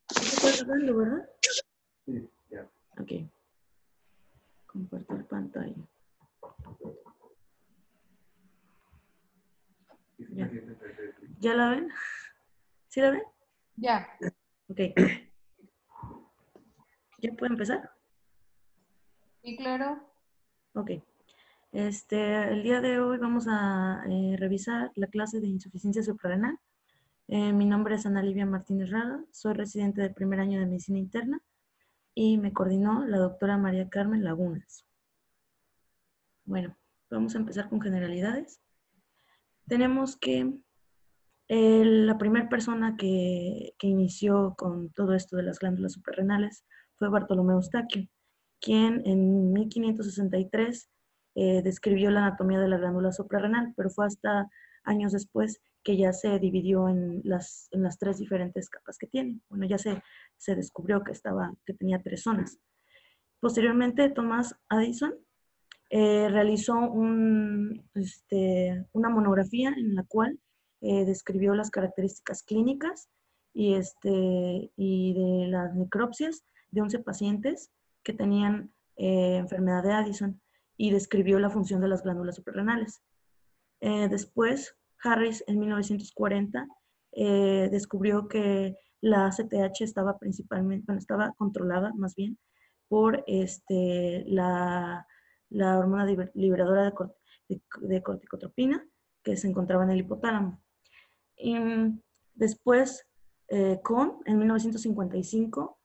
¿Estás grabando, verdad? Sí, ya. Ok. Compartir pantalla. Ya. ¿Ya la ven? ¿Sí la ven? Ya. Ok. ¿Ya puedo empezar? Sí, claro. Ok. El día de hoy vamos a revisar la clase de insuficiencia suprarrenal. Mi nombre es Ana Livia Martínez Raga, soy residente del primer año de medicina interna y me coordinó la doctora María Carmen Lagunas. Bueno, vamos a empezar con generalidades. Tenemos que la primera persona que inició con todo esto de las glándulas suprarrenales fue Bartolomé Eustaquio, quien en 1563 describió la anatomía de la glándula suprarrenal, pero fue hasta años después que ya se dividió en las tres diferentes capas que tiene. Bueno, ya se descubrió que tenía 3 zonas. Posteriormente, Thomas Addison realizó una monografía en la cual describió las características clínicas y de las necropsias de 11 pacientes que tenían enfermedad de Addison y describió la función de las glándulas suprarrenales. Después, Harris en 1940 descubrió que la ACTH estaba estaba controlada más bien por la hormona liberadora de corticotropina que se encontraba en el hipotálamo. Y después, Kohn, en 1955,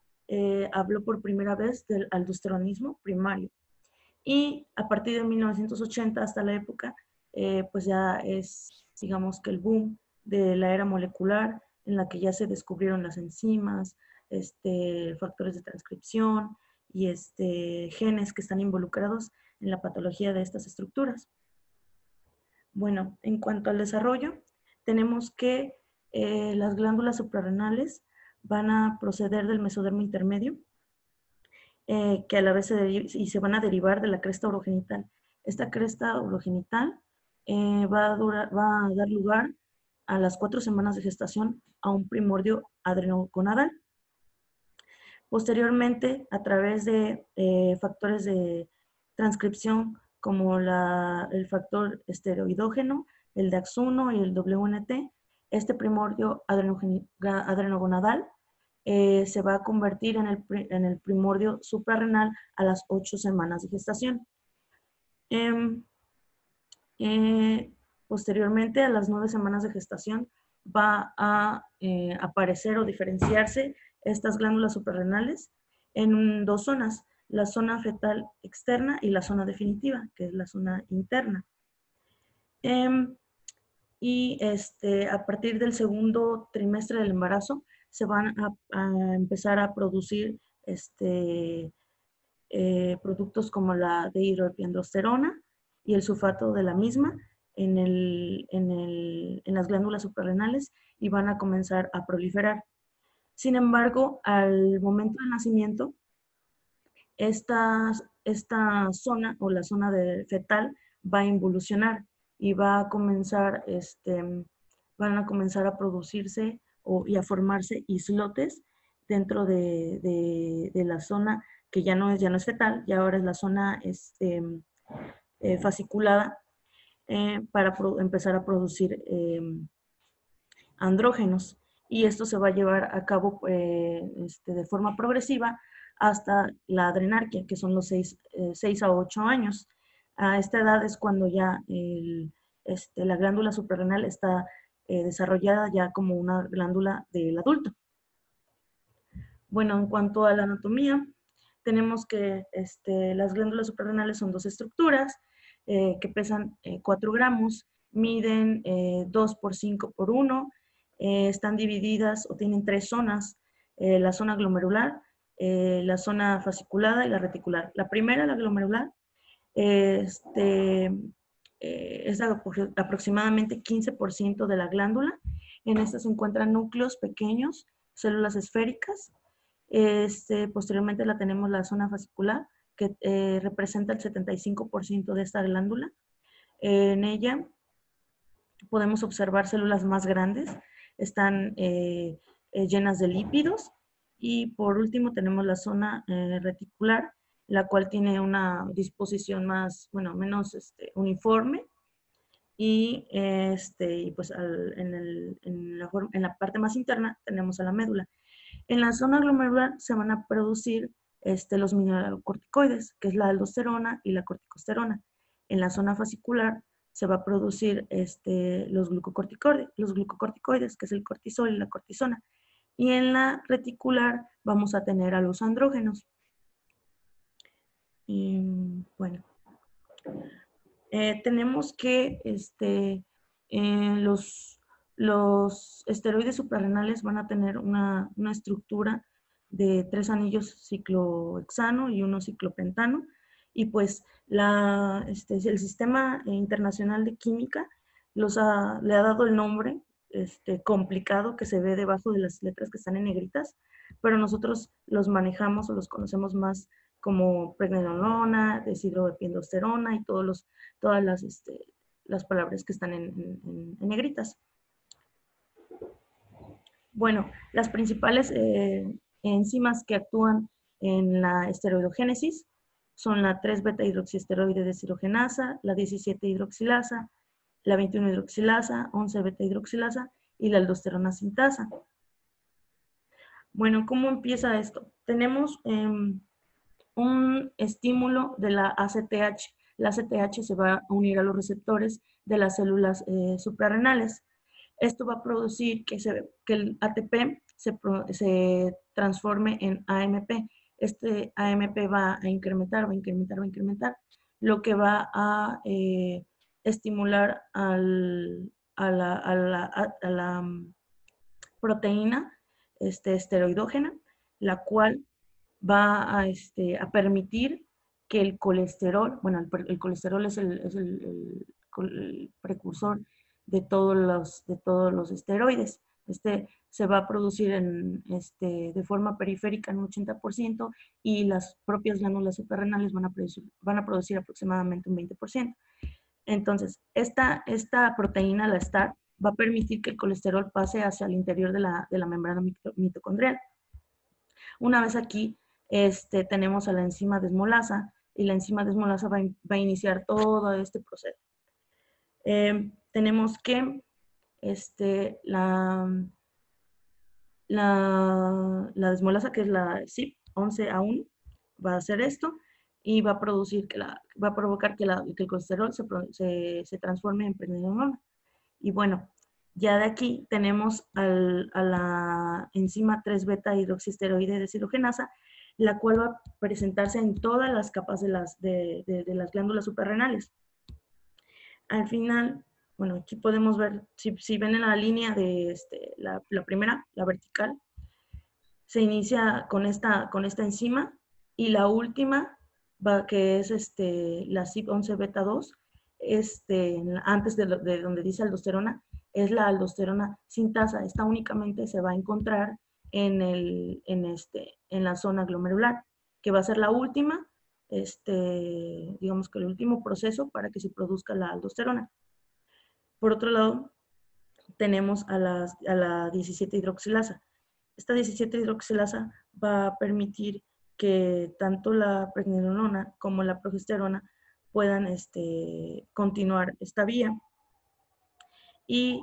habló por primera vez del aldosteronismo primario. Y a partir de 1980 hasta la época, pues ya es, digamos que el boom de la era molecular, en la que ya se descubrieron las enzimas, factores de transcripción y genes que están involucrados en la patología de estas estructuras. Bueno, en cuanto al desarrollo, tenemos que las glándulas suprarrenales van a proceder del mesodermo intermedio, que a la vez se van a derivar de la cresta urogenital. Esta cresta urogenital va a dar lugar a las 4 semanas de gestación a un primordio adrenogonadal. Posteriormente, a través de factores de transcripción como el factor esteroidógeno, el DAX1 y el WNT, este primordio adrenogonadal se va a convertir en el primordio suprarrenal a las 8 semanas de gestación. Posteriormente, a las 9 semanas de gestación, va a aparecer o diferenciarse estas glándulas suprarrenales en 2 zonas, la zona fetal externa y la zona definitiva, que es la zona interna. A partir del segundo trimestre del embarazo, se van a empezar a producir productos como la dihidroepiandrosterona y el sulfato de la misma en las glándulas suprarrenales y van a comenzar a proliferar. Sin embargo, al momento del nacimiento, esta zona o la zona fetal va a involucionar y va a comenzar, van a comenzar a producirse y a formarse islotes dentro de la zona que ya no es fetal, ya ahora es la zona fasciculada para empezar a producir andrógenos. Y esto se va a llevar a cabo de forma progresiva hasta la adrenarquia, que son los 6 a 8 años. A esta edad es cuando ya la glándula suprarrenal está desarrollada ya como una glándula del adulto. Bueno, en cuanto a la anatomía, tenemos que las glándulas suprarrenales son 2 estructuras que pesan 4 gramos, miden 2 por 5 por 1, están divididas o tienen 3 zonas, la zona glomerular, la zona fasciculada y la reticular. La primera, la glomerular, es aproximadamente 15% de la glándula. En esta se encuentran núcleos pequeños, células esféricas. Posteriormente tenemos la zona fascicular, que representa el 75% de esta glándula. En ella podemos observar células más grandes, están llenas de lípidos. Y por último tenemos la zona reticular, la cual tiene una disposición más, bueno, menos uniforme. Y pues en la parte más interna tenemos a la médula. En la zona glomerular se van a producir los mineralocorticoides, que es la aldosterona y la corticosterona. En la zona fascicular se va a producir los glucocorticoides, que es el cortisol y la cortisona. Y en la reticular vamos a tener a los andrógenos. Y bueno, tenemos que los esteroides suprarrenales van a tener una estructura de 3 anillos ciclohexano y 1 ciclopentano. Y pues el Sistema Internacional de Química le ha dado el nombre complicado que se ve debajo de las letras que están en negritas, pero nosotros los manejamos o los conocemos más como pregnenolona, deshidroepiandrosterona y todas las palabras que están en negritas. Bueno, las principales enzimas que actúan en la esteroidogénesis son la 3-beta-hidroxiesteroide deshidrogenasa, la 17-hidroxilasa, la 21-hidroxilasa, 11-beta-hidroxilasa y la aldosterona sintasa. Bueno, ¿cómo empieza esto? Tenemos un estímulo de la ACTH. La ACTH se va a unir a los receptores de las células suprarrenales. Esto va a producir que el ATP se transforme en AMP. Este AMP va a incrementar, lo que va a estimular a la proteína esteroidógena, la cual va a permitir que el colesterol, bueno, el colesterol es el precursor de todos los esteroides. Se va a producir de forma periférica en un 80% y las propias glándulas suprarrenales van a producir aproximadamente un 20%. Entonces, esta proteína, la STAR, va a permitir que el colesterol pase hacia el interior de la membrana mitocondrial. Una vez aquí, tenemos a la enzima desmolasa y la enzima desmolasa va a iniciar todo este proceso. Tenemos que la desmolasa, que es la CYP11A1, va a hacer esto y va a provocar que el colesterol se transforme en pregnenolona. Y bueno, ya de aquí tenemos a la enzima 3-beta-hidroxiesteroide deshidrogenasa, la cual va a presentarse en todas las capas de las glándulas suprarrenales. Al final, bueno, aquí podemos ver, si ven en la línea de la primera, la vertical, se inicia con esta enzima, y la última, que es la CYP11-beta-2, antes de donde dice aldosterona, es la aldosterona sintasa. Esta únicamente se va a encontrar en la zona glomerular, que va a ser la última, digamos que el último proceso para que se produzca la aldosterona. Por otro lado, tenemos a la 17-hidroxilasa. Esta 17-hidroxilasa va a permitir que tanto la pregnenolona como la progesterona puedan continuar esta vía. Y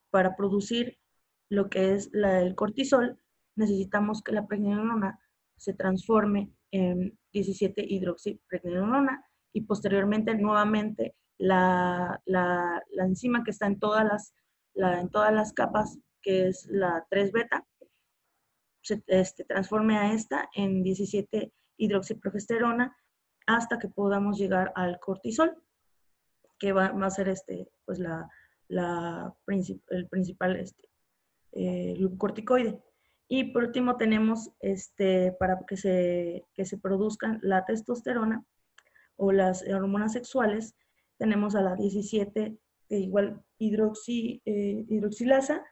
para producir lo que es el cortisol, necesitamos que la pregnenolona se transforme en 17-hidroxipregnenolona y posteriormente nuevamente la enzima que está en todas las capas, que es la 3-beta, se transforme a esta en 17-hidroxiprogesterona hasta que podamos llegar al cortisol, que va a ser pues el principal glucocorticoide. Y por último tenemos para que se produzcan la testosterona o las hormonas sexuales, tenemos a la 17 igual hidroxilasa,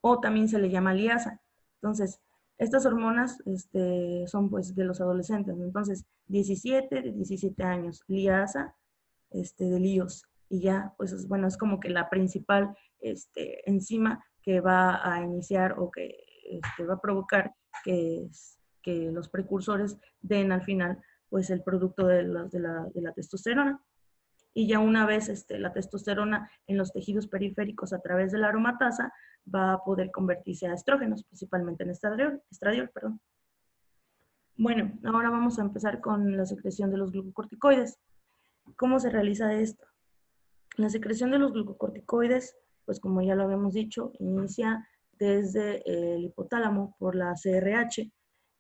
o también se le llama liasa. Entonces, estas hormonas son pues de los adolescentes. Entonces, 17 de 17 años, liasa de líos. y ya, pues bueno, es como que la principal enzima que va a iniciar o que va a provocar que los precursores den al final pues el producto de la testosterona. Y ya una vez la testosterona en los tejidos periféricos a través de la aromatasa va a poder convertirse a estrógenos, principalmente en estradiol, perdón. Bueno, ahora vamos a empezar con la secreción de los glucocorticoides. ¿Cómo se realiza esto? La secreción de los glucocorticoides, pues como ya lo habíamos dicho, inicia desde el hipotálamo por la CRH,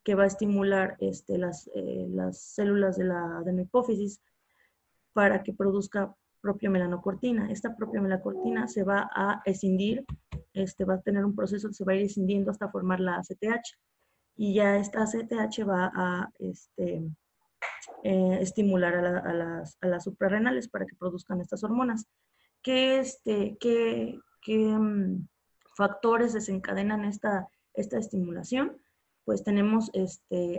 que va a estimular las células de la adenohipófisis para que produzca propia melanocortina. Esta propia melanocortina se va a escindir, va a tener un proceso que se va a ir escindiendo hasta formar la ACTH. Y ya esta ACTH va a estimular a las suprarrenales para que produzcan estas hormonas. ¿Qué factores desencadenan esta estimulación? Pues tenemos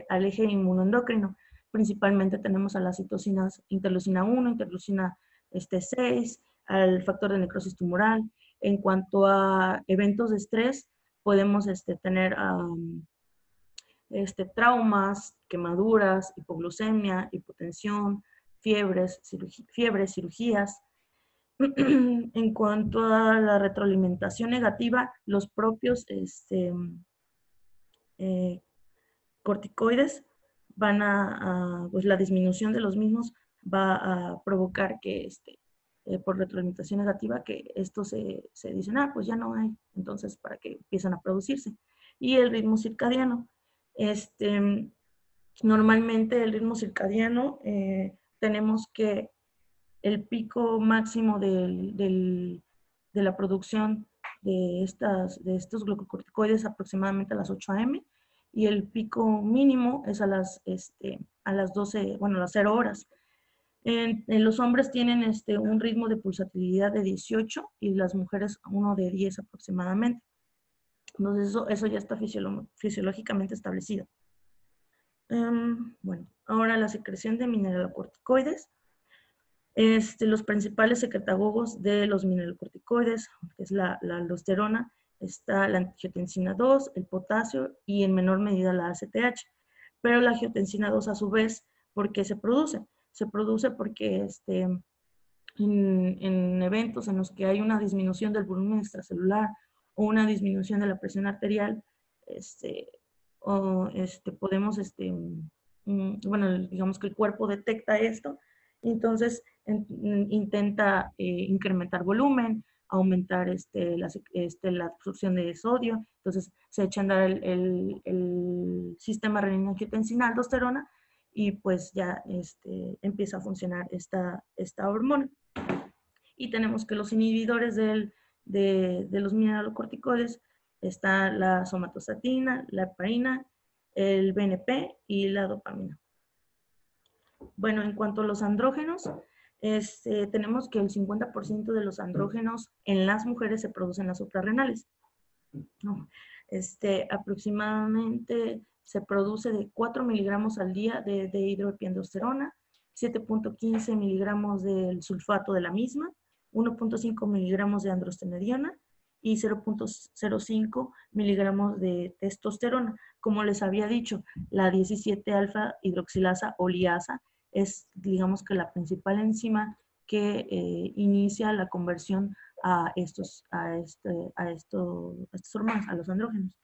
al eje inmunoendocrino. Principalmente tenemos a las citocinas interleucina 1, interleucina 6, al factor de necrosis tumoral. En cuanto a eventos de estrés, podemos tener traumas, quemaduras, hipoglucemia, hipotensión, fiebres, cirugías. En cuanto a la retroalimentación negativa, los propios corticoides van pues la disminución de los mismos va a provocar que por retroalimentación negativa, que estos se dicen, pues ya no hay, entonces para que empiezan a producirse. Y el ritmo circadiano. Normalmente el ritmo circadiano tenemos que el pico máximo de la producción de estos glucocorticoides aproximadamente a las 8 a.m. y el pico mínimo es a las 12, bueno, a las 0 horas. En los hombres tienen un ritmo de pulsatilidad de 18 y las mujeres uno de 10 aproximadamente. Entonces eso ya está fisiológicamente establecido. Bueno, ahora la secreción de mineralocorticoides. Los principales secretagogos de los mineralocorticoides, que es la aldosterona, está la angiotensina 2, el potasio y en menor medida la ACTH. Pero la angiotensina 2 a su vez, ¿por qué se produce? Se produce porque en eventos en los que hay una disminución del volumen extracelular o una disminución de la presión arterial, podemos, bueno, digamos que el cuerpo detecta esto, entonces intenta incrementar volumen, aumentar la absorción de sodio, entonces se echa a andar el sistema renina-angiotensina-aldosterona y pues ya empieza a funcionar esta hormona. Y tenemos que los inhibidores de los mineralocorticoides está la somatostatina, la heparina, el BNP y la dopamina. Bueno, en cuanto a los andrógenos, tenemos que el 50% de los andrógenos en las mujeres se producen en las suprarrenales. No, aproximadamente se produce de 4 miligramos al día de hidroepiandrosterona, 7.15 miligramos del sulfato de la misma, 1.5 miligramos de androstenediona y 0.05 miligramos de testosterona. Como les había dicho, la 17-alfa hidroxilasa o liasa es, digamos que la principal enzima que inicia la conversión a estas hormonas, a los andrógenos.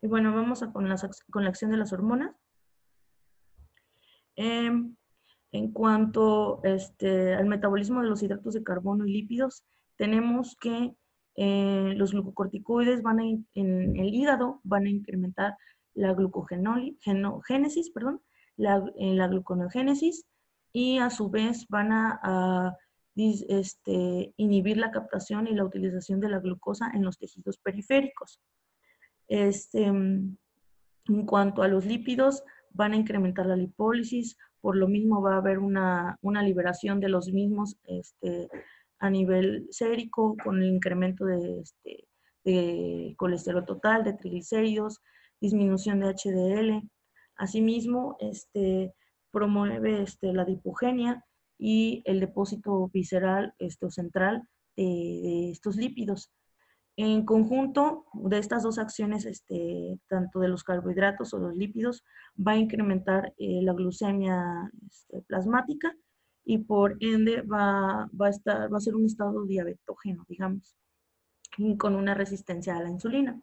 Y bueno, vamos con la acción de las hormonas. En cuanto al metabolismo de los hidratos de carbono y lípidos, tenemos que los glucocorticoides en el hígado van a incrementar la glucogenogénesis, la gluconeogénesis, y a su vez van a inhibir la captación y la utilización de la glucosa en los tejidos periféricos. En cuanto a los lípidos, van a incrementar la lipólisis, por lo mismo va a haber una liberación de los mismos a nivel sérico, con el incremento de colesterol total, de triglicéridos, disminución de HDL. Asimismo, promueve la adipogenia y el depósito visceral o central de estos lípidos. En conjunto de estas dos acciones, tanto de los carbohidratos o los lípidos, va a incrementar la glucemia plasmática y por ende va a ser un estado diabetógeno, digamos, y con una resistencia a la insulina.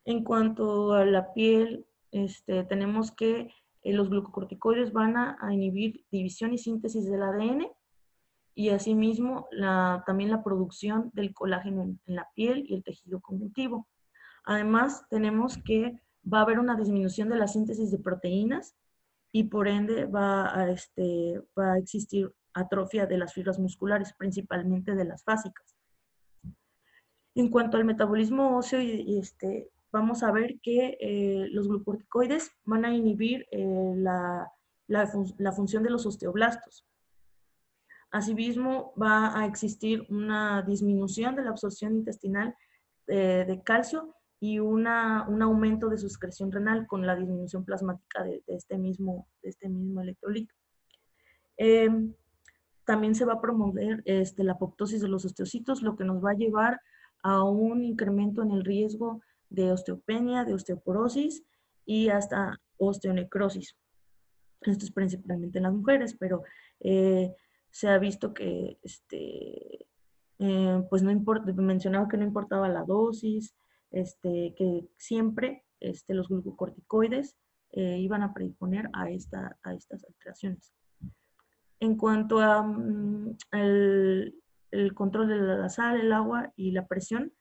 En cuanto a la piel, tenemos que los glucocorticoides van a inhibir división y síntesis del ADN y asimismo también la producción del colágeno en la piel y el tejido conjuntivo. Además, tenemos que va a haber una disminución de la síntesis de proteínas y por ende va a existir atrofia de las fibras musculares, principalmente de las fásicas. En cuanto al metabolismo óseo, vamos a ver que los glucocorticoides van a inhibir la función de los osteoblastos. Asimismo, va a existir una disminución de la absorción intestinal de calcio y un aumento de su excreción renal con la disminución plasmática de este mismo electrolito. También se va a promover la apoptosis de los osteocitos, lo que nos va a llevar a un incremento en el riesgo de osteopenia, de osteoporosis y hasta osteonecrosis. Esto es principalmente en las mujeres, pero se ha visto que, pues no importa, mencionaba que no importaba la dosis, que siempre los glucocorticoides iban a predisponer a estas alteraciones. En cuanto a el control de la sal, el agua y la presión,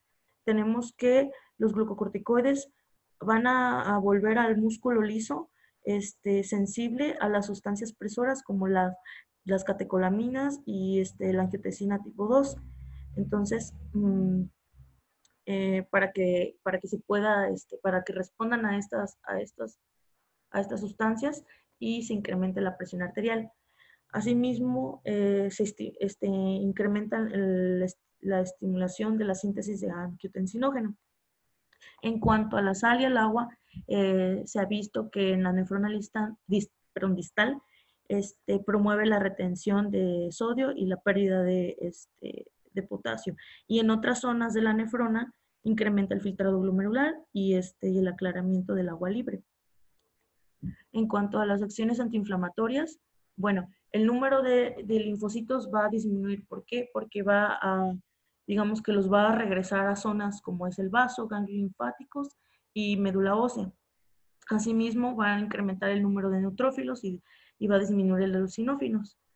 tenemos que los glucocorticoides van a volver al músculo liso sensible a las sustancias presoras como las catecolaminas y la angiotensina tipo 2. Entonces, para que se pueda, para que respondan a estas sustancias y se incremente la presión arterial. Asimismo, se incrementa la estimulación de la síntesis de angiotensinógeno. En cuanto a la sal y el agua, se ha visto que en la nefrona distal promueve la retención de sodio y la pérdida de potasio. Y en otras zonas de la nefrona incrementa el filtrado glomerular y el aclaramiento del agua libre. En cuanto a las acciones antiinflamatorias, bueno, el número de linfocitos va a disminuir. ¿Por qué? Porque digamos que los va a regresar a zonas como es el vaso, ganglios linfáticos y médula ósea. Asimismo, va a incrementar el número de neutrófilos y va a disminuir el de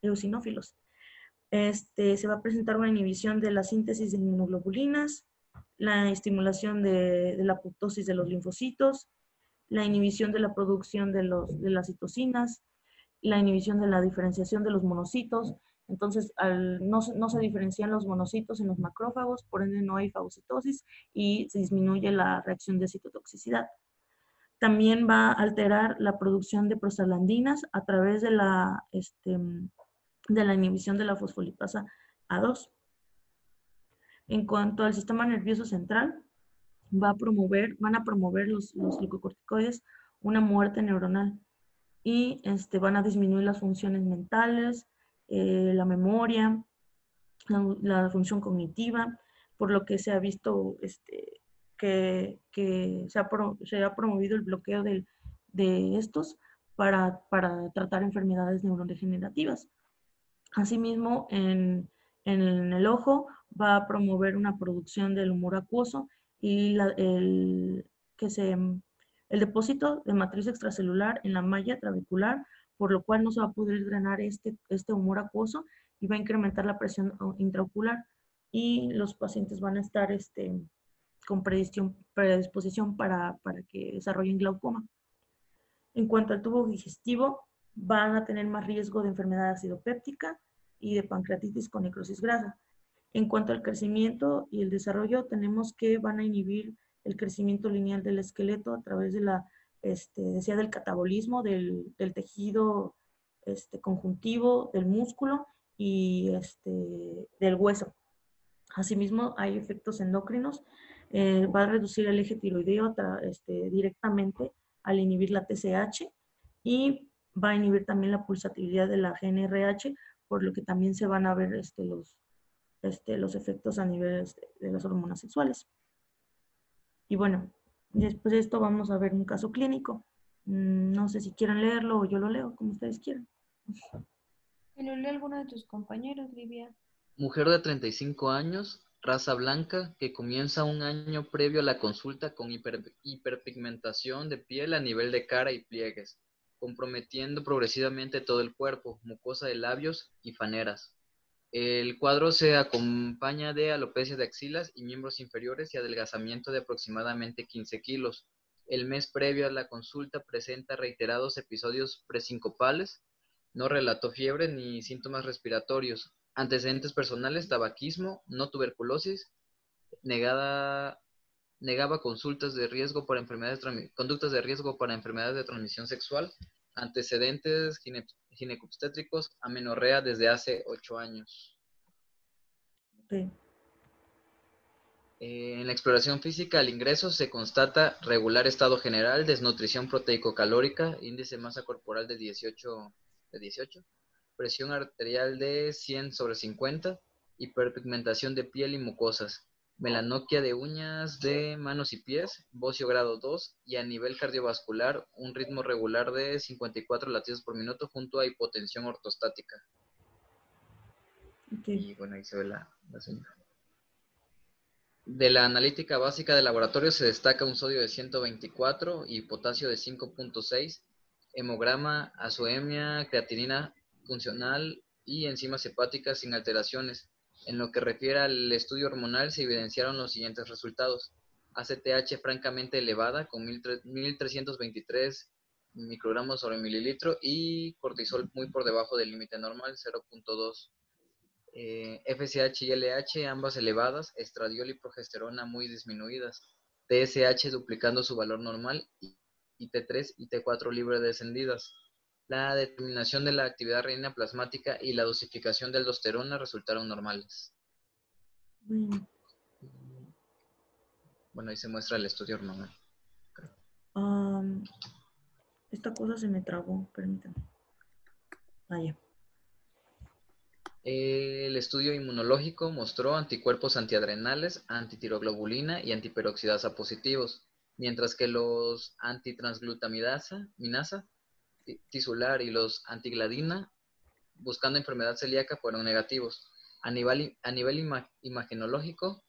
eosinófilos. Se va a presentar una inhibición de la síntesis de inmunoglobulinas, la estimulación de la apoptosis de los linfocitos, la inhibición de la producción de las citocinas, la inhibición de la diferenciación de los monocitos. Entonces, no se diferencian los monocitos en los macrófagos, por ende no hay fagocitosis y se disminuye la reacción de citotoxicidad. También va a alterar la producción de prostaglandinas a través de la inhibición de la fosfolipasa A2. En cuanto al sistema nervioso central, van a promover los glucocorticoides una muerte neuronal y van a disminuir las funciones mentales, la memoria, la función cognitiva, por lo que se ha visto que se ha promovido el bloqueo de estos para tratar enfermedades neurodegenerativas. Asimismo, en el ojo va a promover una producción del humor acuoso y el depósito de matriz extracelular en la malla trabecular, por lo cual no se va a poder drenar este humor acuoso y va a incrementar la presión intraocular y los pacientes van a estar con predisposición para que desarrollen glaucoma. En cuanto al tubo digestivo, van a tener más riesgo de enfermedad acidopéptica y de pancreatitis con necrosis grasa. En cuanto al crecimiento y el desarrollo, tenemos que van a inhibir el crecimiento lineal del esqueleto a través de del catabolismo del tejido conjuntivo, del músculo y del hueso. Asimismo, hay efectos endocrinos. Va a reducir el eje tiroideo directamente al inhibir la TSH y va a inhibir también la pulsatividad de la GnRH, por lo que también se van a ver los efectos a nivel de las hormonas sexuales. Y bueno, después de esto vamos a ver un caso clínico. No sé si quieren leerlo o yo lo leo, como ustedes quieran. Que lo lea alguno de tus compañeros, Livia. Mujer de 35 años, raza blanca, que comienza un año previo a la consulta con hiperpigmentación de piel a nivel de cara y pliegues, comprometiendo progresivamente todo el cuerpo, mucosa de labios y faneras. El cuadro se acompaña de alopecia de axilas y miembros inferiores y adelgazamiento de aproximadamente 15 kilos. El mes previo a la consulta presenta reiterados episodios presincopales, no relató fiebre ni síntomas respiratorios, antecedentes personales, tabaquismo, no tuberculosis, negaba conductas de riesgo para enfermedades de transmisión sexual, antecedentes ginecobstétricos, amenorrea desde hace 8 años. Okay. En la exploración física al ingreso se constata regular estado general, desnutrición proteico-calórica, índice de masa corporal de 18, presión arterial de 100/50, hiperpigmentación de piel y mucosas, melanoquia de uñas de manos y pies, bocio grado 2 y a nivel cardiovascular un ritmo regular de 54 latidos por minuto junto a hipotensión ortostática. Okay. Y bueno, ahí se ve la señora. De la analítica básica de laboratorio se destaca un sodio de 124 y potasio de 5.6, hemograma, azoemia, creatinina funcional y enzimas hepáticas sin alteraciones. En lo que refiere al estudio hormonal se evidenciaron los siguientes resultados. ACTH francamente elevada con 1323 microgramos sobre mililitro y cortisol muy por debajo del límite normal, 0.2. FSH y LH ambas elevadas, estradiol y progesterona muy disminuidas, TSH duplicando su valor normal y T3 y T4 libre descendidas. La determinación de la actividad renina plasmática y la dosificación de aldosterona resultaron normales. Bueno, ahí se muestra el estudio hormonal. Esta cosa se me trabó, permítanme. Ya. El estudio inmunológico mostró anticuerpos antiadrenales, antitiroglobulina y antiperoxidasa positivos, mientras que los antitransglutaminasa, tisular y los antigladina, buscando enfermedad celíaca, fueron negativos. A nivel imagenológico,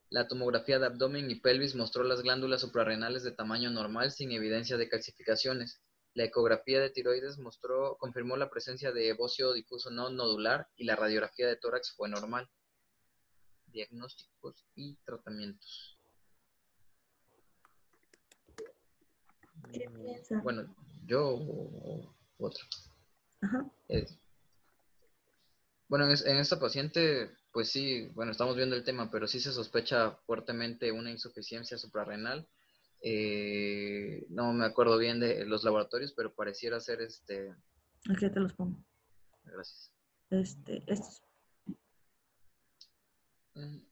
la tomografía de abdomen y pelvis mostró las glándulas suprarrenales de tamaño normal sin evidencia de calcificaciones. La ecografía de tiroides confirmó la presencia de bocio difuso no nodular y la radiografía de tórax fue normal. Diagnósticos y tratamientos. ¿Qué piensa? Bueno, yo o otro. Ajá. Bueno, en esta paciente, pues sí, bueno, estamos viendo el tema, pero sí se sospecha fuertemente una insuficiencia suprarrenal. No me acuerdo bien de los laboratorios, pero pareciera ser Aquí te los pongo. Gracias. Estos.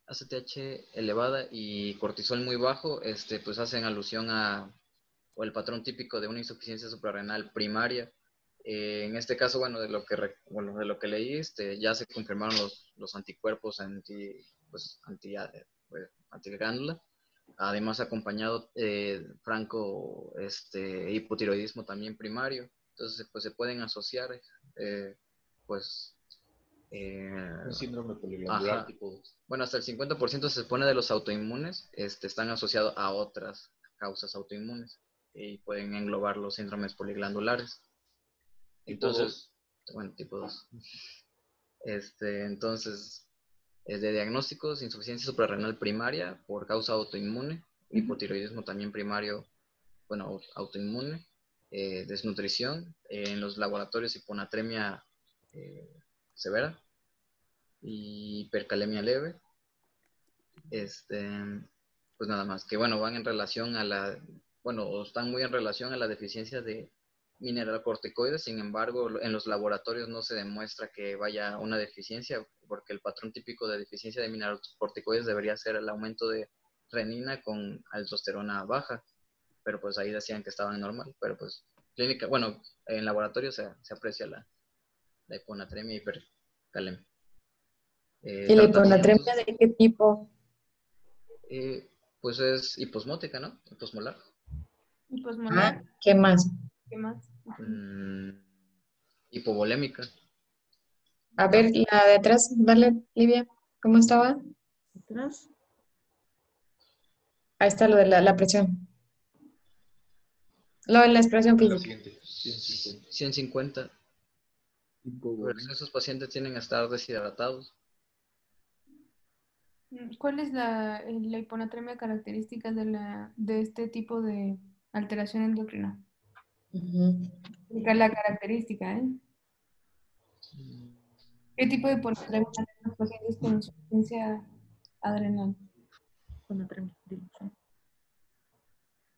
ACTH elevada y cortisol muy bajo, pues hacen alusión o el patrón típico de una insuficiencia suprarrenal primaria. En este caso, bueno, de lo que leí, ya se confirmaron los anticuerpos antiglándula, además acompañado franco hipotiroidismo también primario. Entonces, pues se pueden asociar, pues un síndrome poliglandular tipo 2. Bueno, hasta el 50% se supone de los autoinmunes están asociados a otras causas autoinmunes y pueden englobar los síndromes poliglandulares. Entonces, bueno, tipo 2. Entonces, es de diagnósticos, insuficiencia suprarrenal primaria por causa autoinmune, hipotiroidismo también primario, bueno, autoinmune, desnutrición, en los laboratorios hiponatremia severa y hipercalemia leve. Pues nada más, que bueno, van en relación a están muy en relación a la deficiencia de mineralocorticoides. Sin embargo, en los laboratorios no se demuestra que vaya una deficiencia, porque el patrón típico de deficiencia de mineralocorticoides debería ser el aumento de renina con aldosterona baja, pero pues ahí decían que estaban normal, pero pues clínica, bueno, en laboratorio se aprecia la hiponatremia y hipercalemia. ¿Y la hiponatremia de qué tipo? Pues es hiposmótica, ¿no? Hiposmolar. Hiposmolar. ¿Qué más? ¿Qué más? Hipovolémica. A ver, la de atrás, dale, Livia, ¿cómo estaba? Atrás. Ahí está lo de la presión. Lo de la expresión La física. siguiente, 150. Pero esos pacientes tienen que estar deshidratados. ¿Cuál es la hiponatremia característica de este tipo de alteración endocrina? Ujú. La característica, ¿eh? ¿Qué tipo de hiponatremia tienen los pacientes con insuficiencia adrenal? Hiponatremia, dilo, sí.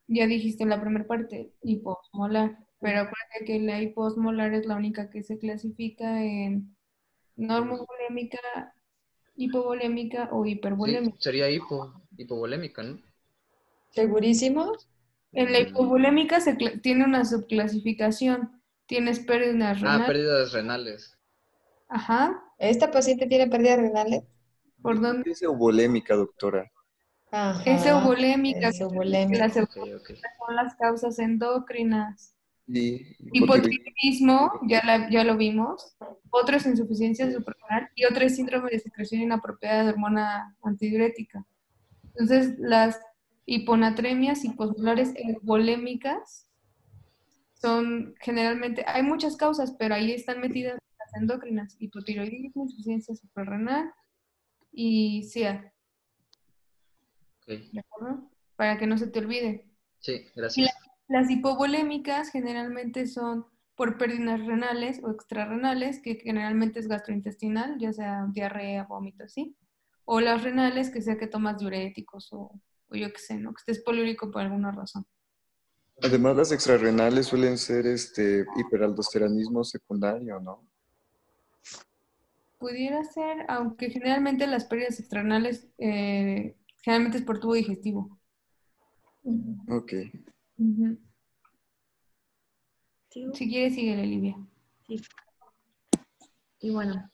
Ya dijiste en la primera parte, hiposmolar, pero acuérdate que la hiposmolar es la única que se clasifica en normovolémica, hipovolémica o Sí, hipervolémica. sería hipovolémica, ¿no? ¿Segurísimo? En la hipovolémica tiene una subclasificación. Tienes pérdidas renales. Pérdidas renales. Ajá. ¿Esta paciente tiene pérdida renal? ¿Por dónde? Es eubolémica, doctora. Es Ajá, eubolémica. es eubolémica. Las Ok. son las causas endocrinas. Y Hipotiroidismo, ya lo vimos. Otro es insuficiencia suprarrenal y otro es síndrome de secreción inapropiada de hormona antidiurética. Entonces, las hiponatremias hiposmolares eubolémicas son generalmente, hay muchas causas, pero ahí están metidas las endocrinas, hipotiroidismo, insuficiencia suprarrenal y SIA, Ok. ¿de acuerdo? Para que no se te olvide. Sí, Y gracias. las hipovolémicas generalmente son por pérdidas renales o extrarrenales, que generalmente es gastrointestinal, ya sea diarrea, vómito, ¿sí? O las renales, que sea que tomas diuréticos o yo qué sé, ¿no? Que estés poliúrico por alguna razón. además las extrarrenales suelen ser hiperaldosteronismo secundario, ¿no? Pudiera ser, aunque generalmente las pérdidas extranales generalmente es por tubo digestivo. Ok. Ujú. ¿Sigo? Si quieres, síguele, Livia. Sí. Y bueno,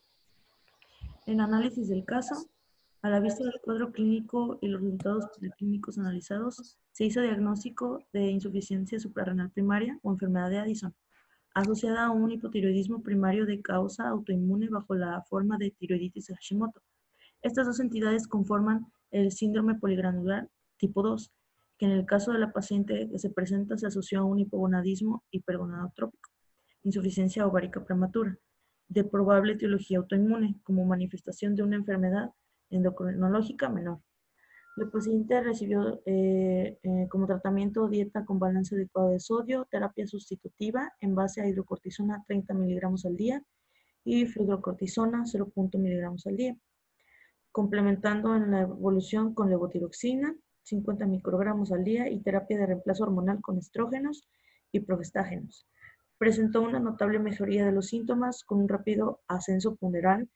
en análisis del caso, a la vista del cuadro clínico y los resultados clínicos analizados, se hizo diagnóstico de insuficiencia suprarrenal primaria o enfermedad de Addison, asociada a un hipotiroidismo primario de causa autoinmune bajo la forma de tiroiditis de Hashimoto. Estas dos entidades conforman el síndrome poligranular tipo 2, que en el caso de la paciente que se presenta se asoció a un hipogonadismo hipergonadotrópico, insuficiencia ovárica prematura, de probable etiología autoinmune, como manifestación de una enfermedad endocrinológica menor. La paciente recibió como tratamiento dieta con balance adecuado de sodio, terapia sustitutiva en base a hidrocortisona 30 miligramos al día y fludrocortisona 0.0 miligramos al día, complementando en la evolución con levotiroxina 50 microgramos al día y terapia de reemplazo hormonal con estrógenos y progestágenos. Presentó una notable mejoría de los síntomas con un rápido ascenso ponderal,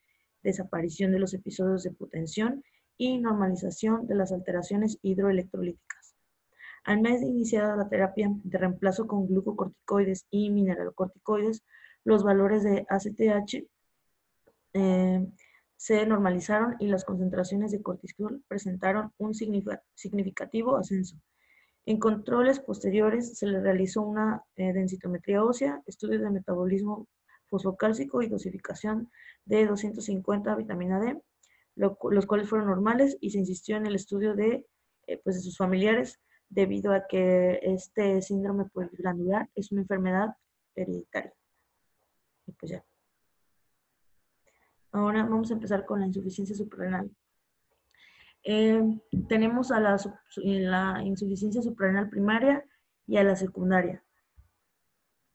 desaparición de los episodios de hipotensión y normalización de las alteraciones hidroelectrolíticas. Al mes de iniciada la terapia de reemplazo con glucocorticoides y mineralocorticoides, los valores de ACTH se normalizaron y las concentraciones de cortisol presentaron un significativo ascenso. En controles posteriores se le realizó una densitometría ósea, estudios de metabolismo fosfocálcico y dosificación de 250 vitamina D, los cuales fueron normales, y se insistió en el estudio de sus familiares debido a que este síndrome poligranular es una enfermedad hereditaria. Y pues ya. Ahora vamos a empezar con la insuficiencia suprarrenal. Tenemos a la insuficiencia suprarrenal primaria y a la secundaria.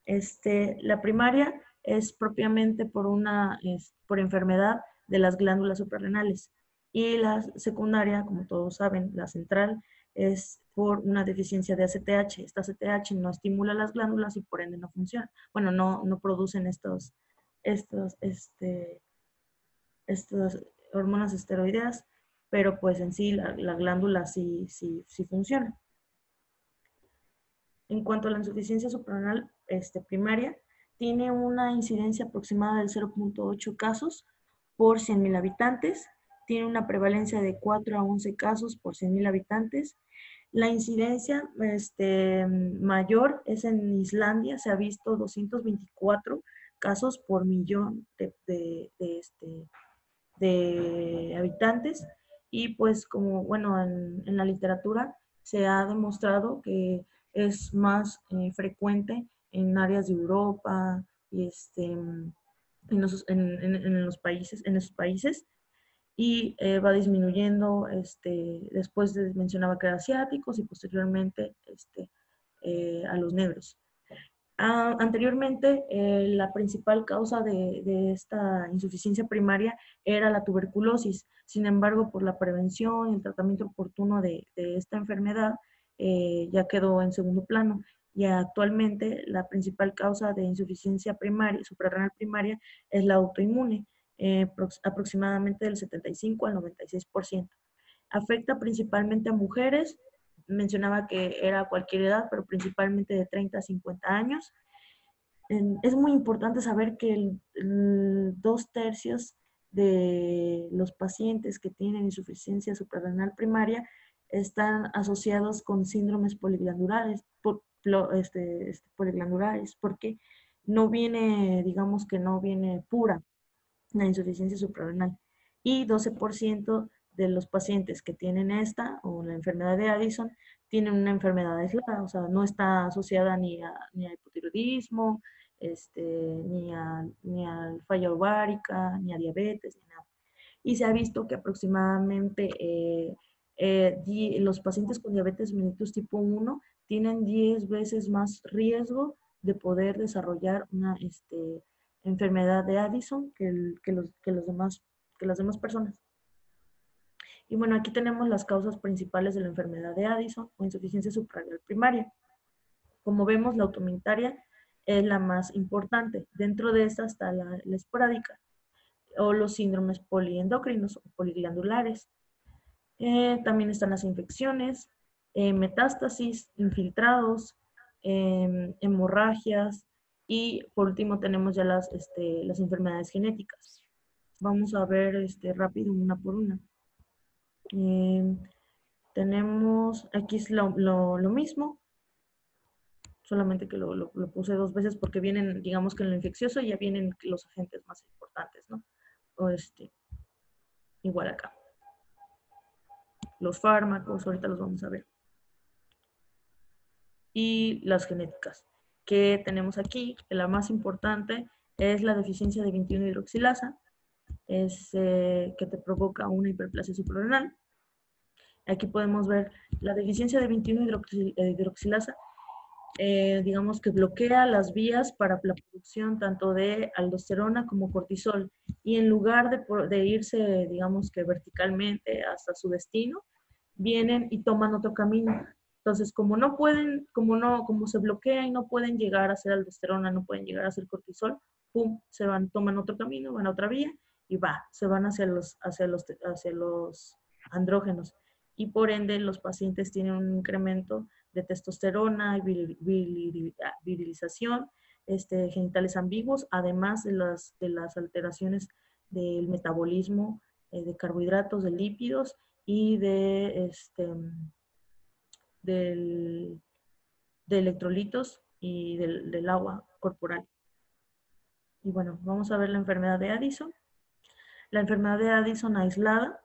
La primaria es propiamente por enfermedad de las glándulas suprarrenales, y la secundaria, como todos saben, la central, es por una deficiencia de ACTH. Esta ACTH no estimula las glándulas y por ende no funciona. Bueno, no producen estas hormonas esteroideas, pero pues en sí la glándula sí funciona. En cuanto a la insuficiencia suprarrenal primaria, tiene una incidencia aproximada del 0.8 casos por 100.000 habitantes, tiene una prevalencia de 4 a 11 casos por 100.000 habitantes. La incidencia mayor es en Islandia, se ha visto 224 casos por millón de habitantes, y pues como, bueno, en la literatura se ha demostrado que es más frecuente en áreas de Europa y en esos países, y va disminuyendo, después mencionaba que eran asiáticos y posteriormente a los negros. Anteriormente, la principal causa de esta insuficiencia primaria era la tuberculosis. Sin embargo, por la prevención y el tratamiento oportuno de esta enfermedad, ya quedó en segundo plano. Y actualmente la principal causa de insuficiencia primaria, suprarrenal primaria, es la autoinmune, aproximadamente del 75 al 96%. Afecta principalmente a mujeres. Mencionaba que era a cualquier edad, pero principalmente de 30 a 50 años. Es muy importante saber que 2/3 de los pacientes que tienen insuficiencia suprarrenal primaria están asociados con síndromes poliglandulares, porque no viene, digamos que no viene pura la insuficiencia suprarrenal. Y 12% de los pacientes que tienen esta o la enfermedad de Addison tienen una enfermedad aislada, o sea, no está asociada ni a hipotiroidismo, ni a falla ovárica, ni a diabetes, ni nada. Y se ha visto que aproximadamente los pacientes con diabetes mellitus tipo 1 tienen 10 veces más riesgo de poder desarrollar una enfermedad de Addison que las demás personas. Y bueno, aquí tenemos las causas principales de la enfermedad de Addison o insuficiencia suprarrenal primaria. Como vemos, la autoinmunitaria es la más importante. Dentro de esta está la esporádica o los síndromes poliendocrinos o poliglandulares. También están las infecciones, metástasis, infiltrados, hemorragias, y por último tenemos ya las enfermedades genéticas. Vamos a ver rápido una por una. Tenemos, aquí es lo mismo, solamente que lo puse 2 veces porque vienen, digamos que en lo infeccioso ya vienen los agentes más importantes, ¿no? O igual acá. Los fármacos, ahorita los vamos a ver. Y las genéticas que tenemos aquí, que la más importante es la deficiencia de 21-hidroxilasa, que te provoca una hiperplasia suprarrenal. Aquí podemos ver la deficiencia de 21-hidroxilasa, digamos que bloquea las vías para la producción tanto de aldosterona como cortisol, y en lugar de irse, digamos que verticalmente hasta su destino, vienen y toman otro camino. Entonces, como se bloquea y no pueden llegar a hacer aldosterona, no pueden llegar a hacer cortisol, pum, toman otro camino, van a otra vía y se van hacia los andrógenos. Y por ende, los pacientes tienen un incremento de testosterona, virilización, genitales ambiguos, además de las alteraciones del metabolismo de carbohidratos, de lípidos y de electrolitos y del agua corporal. Y bueno, vamos a ver la enfermedad de Addison. La enfermedad de Addison aislada,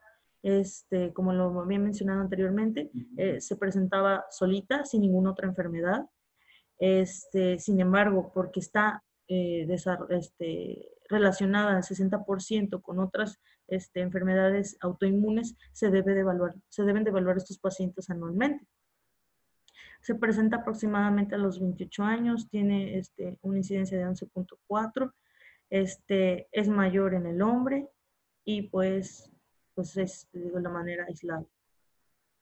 como lo había mencionado anteriormente, se presentaba solita, sin ninguna otra enfermedad. Sin embargo, porque está relacionada al 60% con otras enfermedades autoinmunes, se deben de evaluar estos pacientes anualmente. Se presenta aproximadamente a los 28 años, tiene una incidencia de 11.4, es mayor en el hombre y pues es de la manera aislada.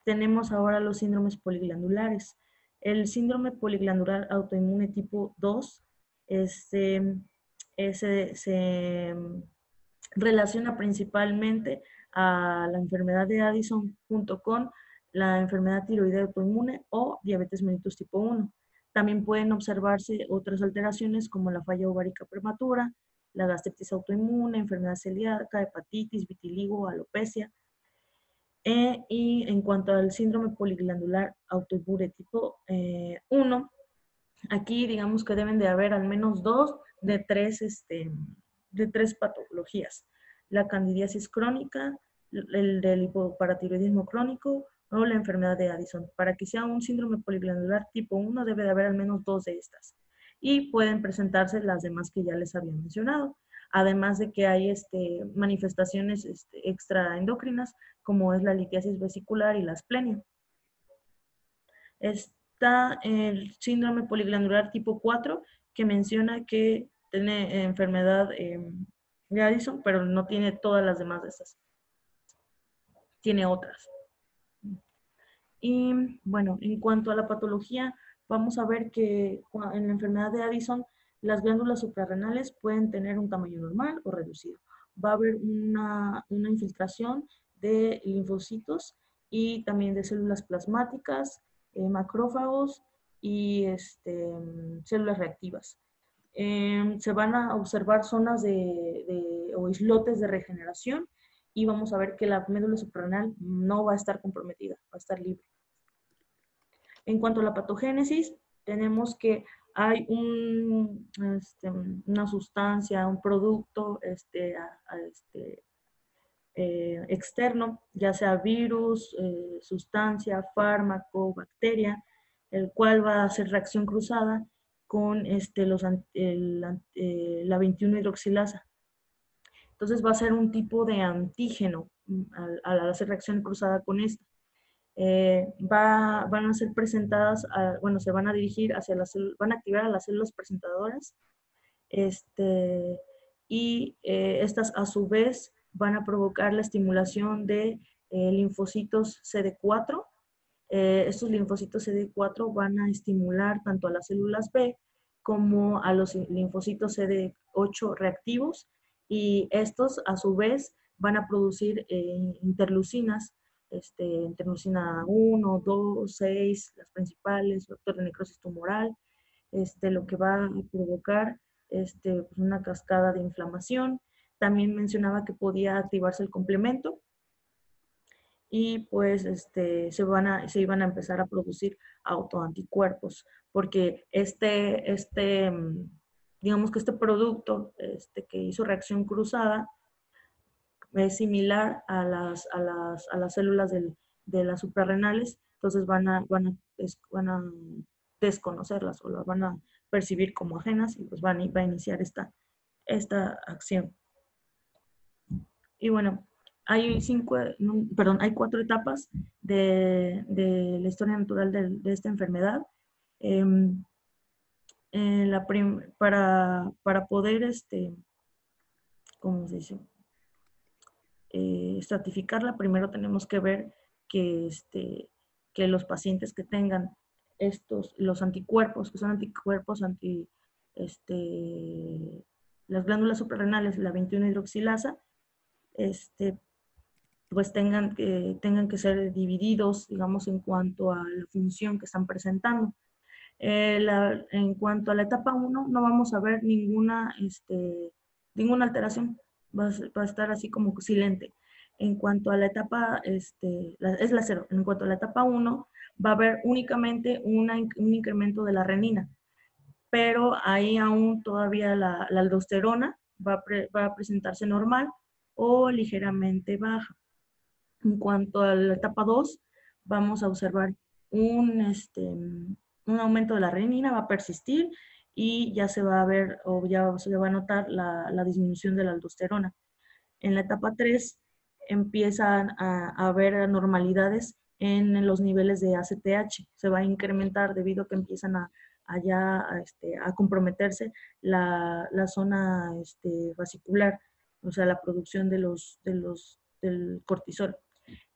Tenemos ahora los síndromes poliglandulares. El síndrome poliglandular autoinmune tipo 2 se relaciona principalmente a la enfermedad de Addison junto con la enfermedad tiroidea autoinmune o diabetes mellitus tipo 1. También pueden observarse otras alteraciones como la falla ovárica prematura, la gastritis autoinmune, enfermedad celíaca, hepatitis, vitiligo, alopecia. Y en cuanto al síndrome poliglandular autoinmune tipo 1, aquí digamos que deben de haber al menos 2 de 3 patologías. La candidiasis crónica, el del hipoparatiroidismo crónico o la enfermedad de Addison. Para que sea un síndrome poliglandular tipo 1 debe de haber al menos 2 de estas. Y pueden presentarse las demás que ya les había mencionado. Además de que hay manifestaciones extraendocrinas como es la litiasis vesicular y la asplenia. Está el síndrome poliglandular tipo 4 que menciona que tiene enfermedad de Addison, pero no tiene todas las demás de estas. Tiene otras. Y bueno, en cuanto a la patología, vamos a ver que en la enfermedad de Addison, las glándulas suprarrenales pueden tener un tamaño normal o reducido. Va a haber una infiltración de linfocitos y también de células plasmáticas, macrófagos y células reactivas. Se van a observar zonas o islotes de regeneración y vamos a ver que la médula suprarrenal no va a estar comprometida, va a estar libre. En cuanto a la patogénesis, tenemos que hay una sustancia, un producto externo, ya sea virus, sustancia, fármaco, bacteria, el cual va a hacer reacción cruzada con la 21-hidroxilasa. Entonces va a ser un tipo de antígeno al hacer reacción cruzada con esta. Van a ser presentadas, se van a dirigir hacia van a activar a las células presentadoras y estas a su vez van a provocar la estimulación de linfocitos CD4. Estos linfocitos CD4 van a estimular tanto a las células B como a los linfocitos CD8 reactivos y estos a su vez van a producir interleucinas, interleucina 1, 2, 6, las principales, factor de necrosis tumoral, lo que va a provocar pues una cascada de inflamación. También mencionaba que podía activarse el complemento y pues se iban a empezar a producir autoanticuerpos, porque digamos que este producto que hizo reacción cruzada es similar a las células de las suprarrenales, entonces van a desconocerlas o las van a percibir como ajenas y pues va a iniciar esta acción. Y bueno, hay 4 etapas de la historia natural de esta enfermedad. Para poder, ¿cómo se dice? Estratificarla, primero tenemos que ver que los pacientes que tengan los anticuerpos, que son anticuerpos las glándulas suprarrenales, la 21-hidroxilasa, pues tengan que ser divididos, digamos, en cuanto a la función que están presentando. En cuanto a la etapa 1, no vamos a ver ninguna alteración, va a estar así como silente. En cuanto a la etapa, es la 0. En cuanto a la etapa 1, va a haber únicamente un incremento de la renina, pero ahí aún todavía la aldosterona va a presentarse normal o ligeramente baja. En cuanto a la etapa 2, vamos a observar un aumento de la renina, va a persistir y ya se va a ver o ya se va a notar la disminución de la aldosterona. En la etapa 3 empiezan a haber anormalidades en los niveles de ACTH. Se va a incrementar debido a que empiezan a comprometerse la zona vasicular, o sea, la producción del cortisol.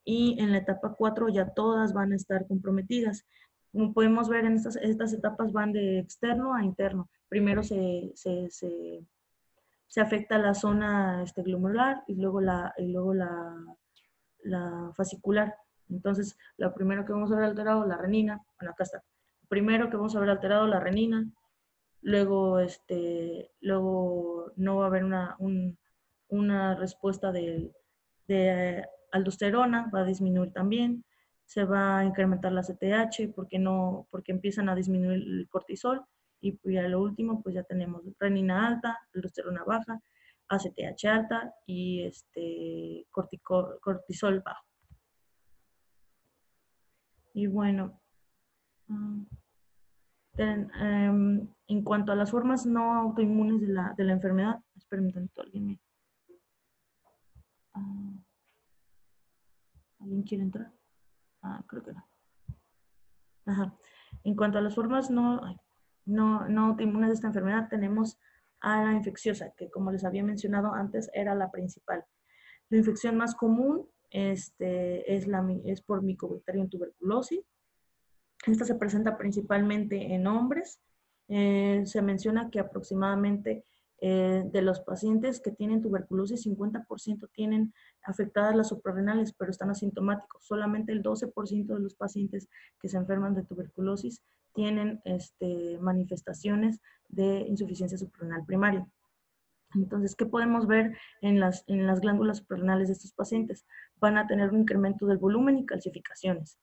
Y en la etapa 4 ya todas van a estar comprometidas. Como podemos ver, en estas etapas van de externo a interno. Primero se afecta la zona glomerular y luego la fascicular. Entonces, lo primero que vamos a ver alterado, la renina, bueno, acá está. primero que vamos a ver alterado la renina, luego, luego no va a haber una respuesta de aldosterona, va a disminuir también, se va a incrementar la CTH porque empiezan a disminuir el cortisol, y ya lo último, pues ya tenemos renina alta, aldosterona baja, ACTH alta y cortisol bajo. Y bueno, en cuanto a las formas no autoinmunes de la enfermedad, espérenme tantito, ¿alguien quiere entrar? Creo que no. Ajá. En cuanto a las formas no autoinmunes de esta enfermedad, tenemos a la infecciosa, que como les había mencionado antes, era la principal. La infección más común es por Mycobacterium tuberculosis. Esta se presenta principalmente en hombres. Se menciona que aproximadamente de los pacientes que tienen tuberculosis, 50% tienen afectadas las suprarrenales, pero están asintomáticos. Solamente el 12% de los pacientes que se enferman de tuberculosis tienen manifestaciones de insuficiencia suprarrenal primaria. Entonces, ¿qué podemos ver en las glándulas suprarrenales de estos pacientes? Van a tener un incremento del volumen y calcificaciones.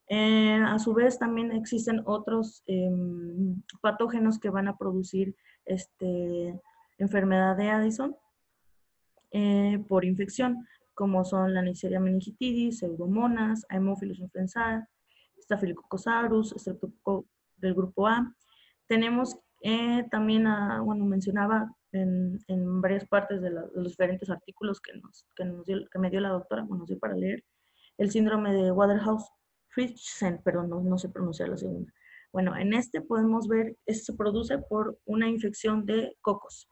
A su vez, también existen otros patógenos que van a producir enfermedad de Addison por infección, como son la Neisseria meningitidis, Pseudomonas, Haemophilus influenzae, Staphylococcus aureus, Streptococcus del grupo A. Tenemos también, bueno, mencionaba en varias partes de los diferentes artículos que me dio la doctora, bueno, nos dio para leer, el síndrome de Waterhouse-Friderichsen, pero no sé pronunciar la segunda. Bueno, en podemos ver, esto se produce por una infección de cocos.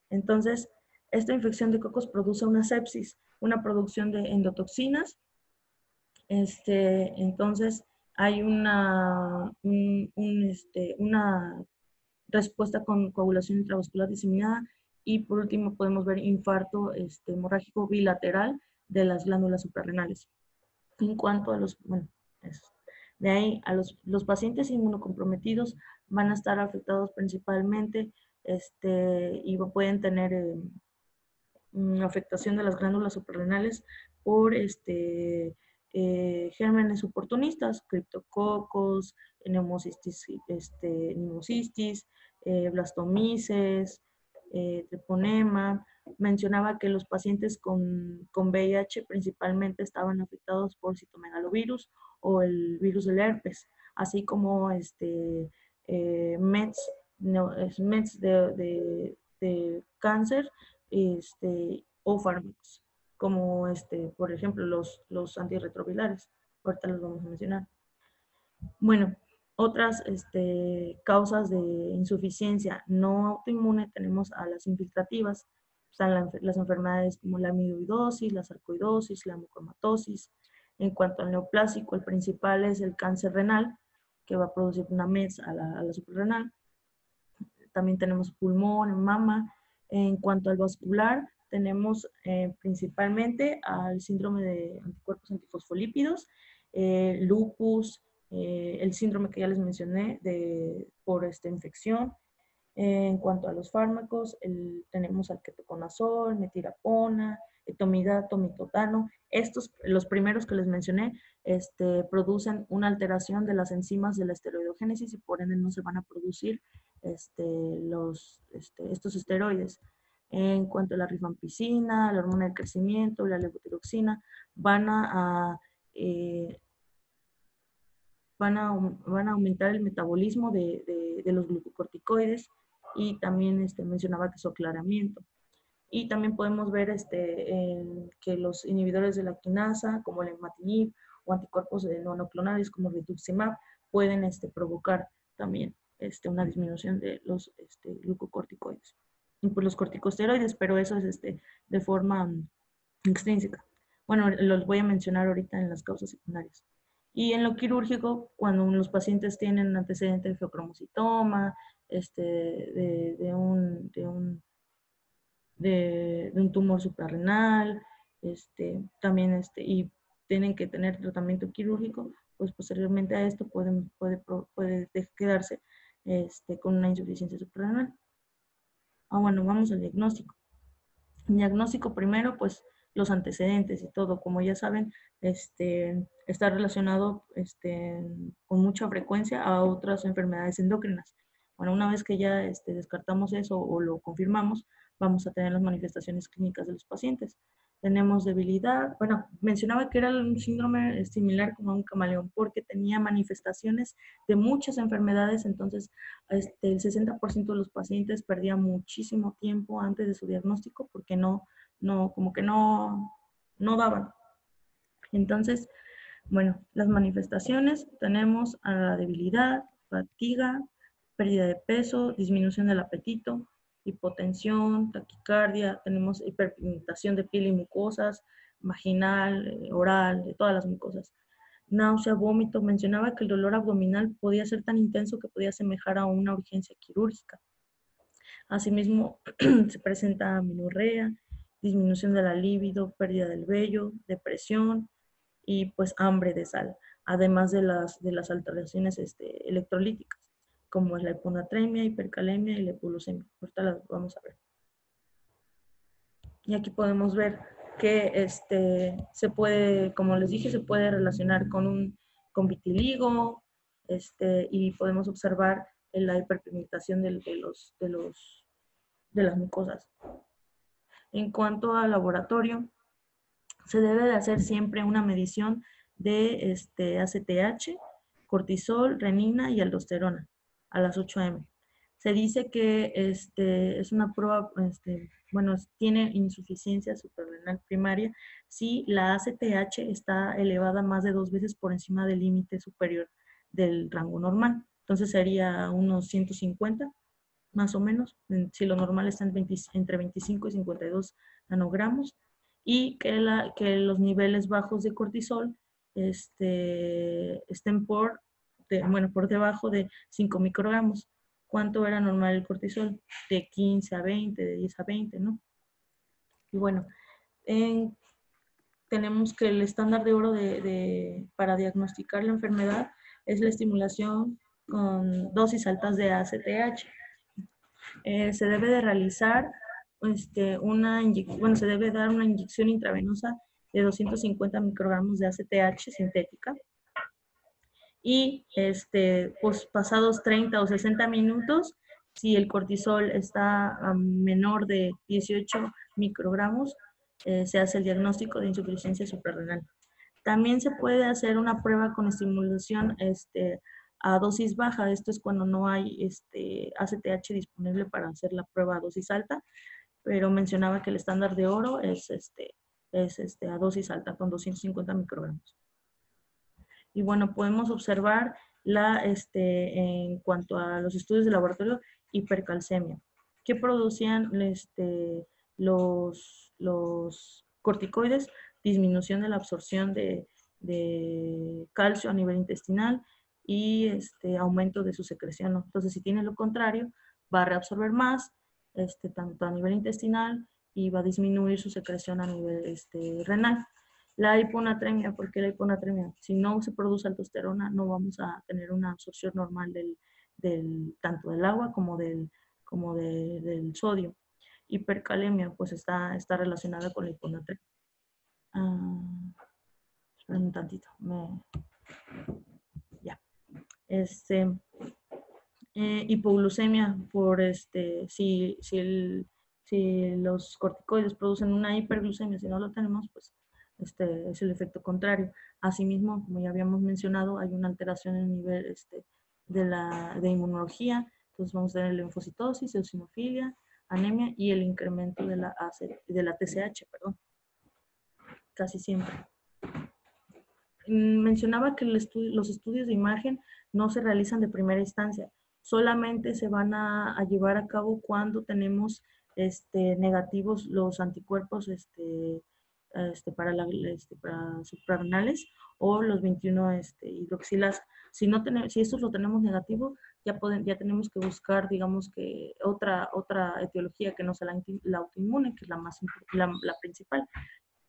Entonces, esta infección de cocos produce una sepsis, una producción de endotoxinas. Entonces, hay una respuesta con coagulación intravascular diseminada, y por último podemos ver infarto hemorrágico bilateral de las glándulas suprarrenales. En cuanto a de ahí a los pacientes inmunocomprometidos van a estar afectados principalmente y pueden tener afectación de las glándulas suprarrenales por gérmenes oportunistas, criptococos, pneumocystis, blastomices, treponema. Mencionaba que los pacientes con VIH principalmente estaban afectados por citomegalovirus o el virus del herpes, así como METs de cáncer o fármacos, como por ejemplo los antirretrovirales. Ahorita los vamos a mencionar. Bueno, otras causas de insuficiencia no autoinmune tenemos a las infiltrativas. Están las enfermedades como la amiloidosis, la sarcoidosis, la mucomatosis. En cuanto al neoplásico, el principal es el cáncer renal, que va a producir una METS a la suprarrenal. También tenemos pulmón, mama. En cuanto al vascular, tenemos principalmente al síndrome de anticuerpos antifosfolípidos, lupus, el síndrome que ya les mencioné por esta infección. En cuanto a los fármacos, tenemos al ketoconazol, metilapona, etomidato, mitotano. Estos, los primeros que les mencioné, producen una alteración de las enzimas de la esteroidogénesis, y por ende no se van a producir estos esteroides. En cuanto a la rifampicina, la hormona del crecimiento, la levotiroxina, van a aumentar el metabolismo de los glucocorticoides, y también mencionaba que su aclaramiento. Y también podemos ver que los inhibidores de la quinasa, como el imatinib, o anticuerpos monoclonales como rituximab, pueden provocar también una disminución de los glucocorticoides. Y pues los corticosteroides, pero eso es de forma extrínseca. Bueno, los voy a mencionar ahorita en las causas secundarias. Y en lo quirúrgico, cuando los pacientes tienen antecedente de feocromocitoma, de un tumor suprarrenal, también y tienen que tener tratamiento quirúrgico, pues posteriormente a esto puede quedarse con una insuficiencia suprarrenal. Bueno, vamos al diagnóstico. El diagnóstico primero, pues los antecedentes y todo, como ya saben, está relacionado con mucha frecuencia a otras enfermedades endocrinas. Bueno, una vez que ya descartamos eso o lo confirmamos, vamos a tener las manifestaciones clínicas de los pacientes. Tenemos debilidad, bueno, mencionaba que era un síndrome similar como a un camaleón porque tenía manifestaciones de muchas enfermedades, entonces el 60% de los pacientes perdía muchísimo tiempo antes de su diagnóstico porque como que no daban. Entonces, bueno, las manifestaciones tenemos a la debilidad, fatiga, pérdida de peso, disminución del apetito, hipotensión, taquicardia, tenemos hiperpigmentación de piel y mucosas, vaginal, oral, de todas las mucosas. Náusea, vómito, mencionaba que el dolor abdominal podía ser tan intenso que podía asemejar a una urgencia quirúrgica. Asimismo, se presenta amenorrea, disminución de la libido, pérdida del vello, depresión y pues hambre de sal, además de las alteraciones electrolíticas, como es la hiponatremia, hipercalemia y la hipoglucemia. Ahorita las vamos a ver. Y aquí podemos ver que se puede, como les dije, se puede relacionar con vitiligo, y podemos observar la hiperpigmentación de las mucosas. En cuanto al laboratorio, se debe de hacer siempre una medición de ACTH, cortisol, renina y aldosterona a las 8 am. Se dice que es una prueba, tiene insuficiencia suprarrenal primaria si la ACTH está elevada más de 2 veces por encima del límite superior del rango normal. Entonces sería unos 150, más o menos, si lo normal está entre 25 y 52 nanogramos, y que los niveles bajos de cortisol estén por debajo de 5 microgramos. ¿Cuánto era normal el cortisol? De 15 a 20, de 10 a 20, ¿no? Y bueno, tenemos que el estándar de oro para diagnosticar la enfermedad es la estimulación con dosis altas de ACTH. Se debe de realizar se debe dar una inyección intravenosa de 250 microgramos de ACTH sintética y pues pasados 30 o 60 minutos, si el cortisol está a menor de 18 microgramos, se hace el diagnóstico de insuficiencia suprarrenal. También se puede hacer una prueba con estimulación a dosis baja. Esto es cuando no hay ACTH disponible para hacer la prueba a dosis alta, pero mencionaba que el estándar de oro es a dosis alta con 250 microgramos. Y bueno, podemos observar en cuanto a los estudios de laboratorio, hipercalcemia. ¿Qué producían los corticoides? Disminución de la absorción de calcio a nivel intestinal y aumento de su secreción, ¿no? Entonces, si tiene lo contrario, va a reabsorber más, tanto a nivel intestinal, y va a disminuir su secreción a nivel renal. La hiponatremia, ¿por qué la hiponatremia? Si no se produce aldosterona, no vamos a tener una absorción normal tanto del agua como del sodio. Hipercalemia, pues está relacionada con la hiponatremia. Esperen un tantito. Ya. Hipoglucemia, por si los corticoides producen una hiperglucemia, si no lo tenemos, pues es el efecto contrario. Asimismo, como ya habíamos mencionado, hay una alteración en el nivel de inmunología, entonces vamos a tener linfocitosis, eosinofilia, anemia y el incremento de la TSH, perdón, casi siempre. Mencionaba que los estudios de imagen no se realizan de primera instancia, solamente se van a llevar a cabo cuando tenemos negativos los anticuerpos para suprarrenales o los 21 hidroxilasa. Si estos lo tenemos negativo, ya tenemos que buscar, digamos que otra etiología que no sea la autoinmune, que es la principal.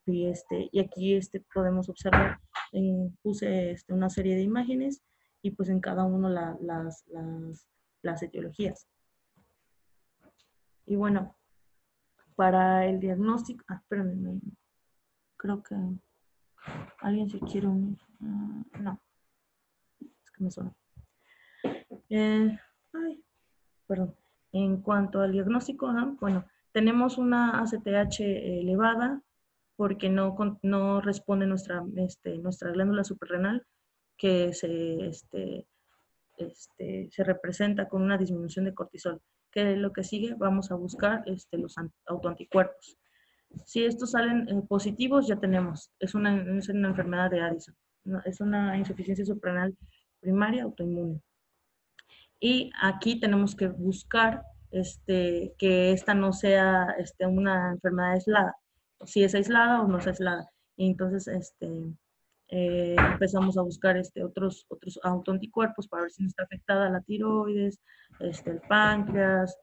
Y aquí podemos observar puse una serie de imágenes y pues en cada uno las etiologías. Y bueno, para el diagnóstico, espérame, creo que alguien se quiere unir. No, es que me suena. Perdón. En cuanto al diagnóstico, bueno, tenemos una ACTH elevada porque no responde nuestra glándula suprarrenal, que se representa con una disminución de cortisol. ¿Qué es lo que sigue? Vamos a buscar los autoanticuerpos. Si estos salen positivos, ya tenemos, es una enfermedad de Addison, es una insuficiencia suprarrenal primaria autoinmune. Y aquí tenemos que buscar que esta no sea una enfermedad aislada, si es aislada o no es aislada. Y entonces empezamos a buscar otros autoanticuerpos para ver si no está afectada la tiroides, el páncreas,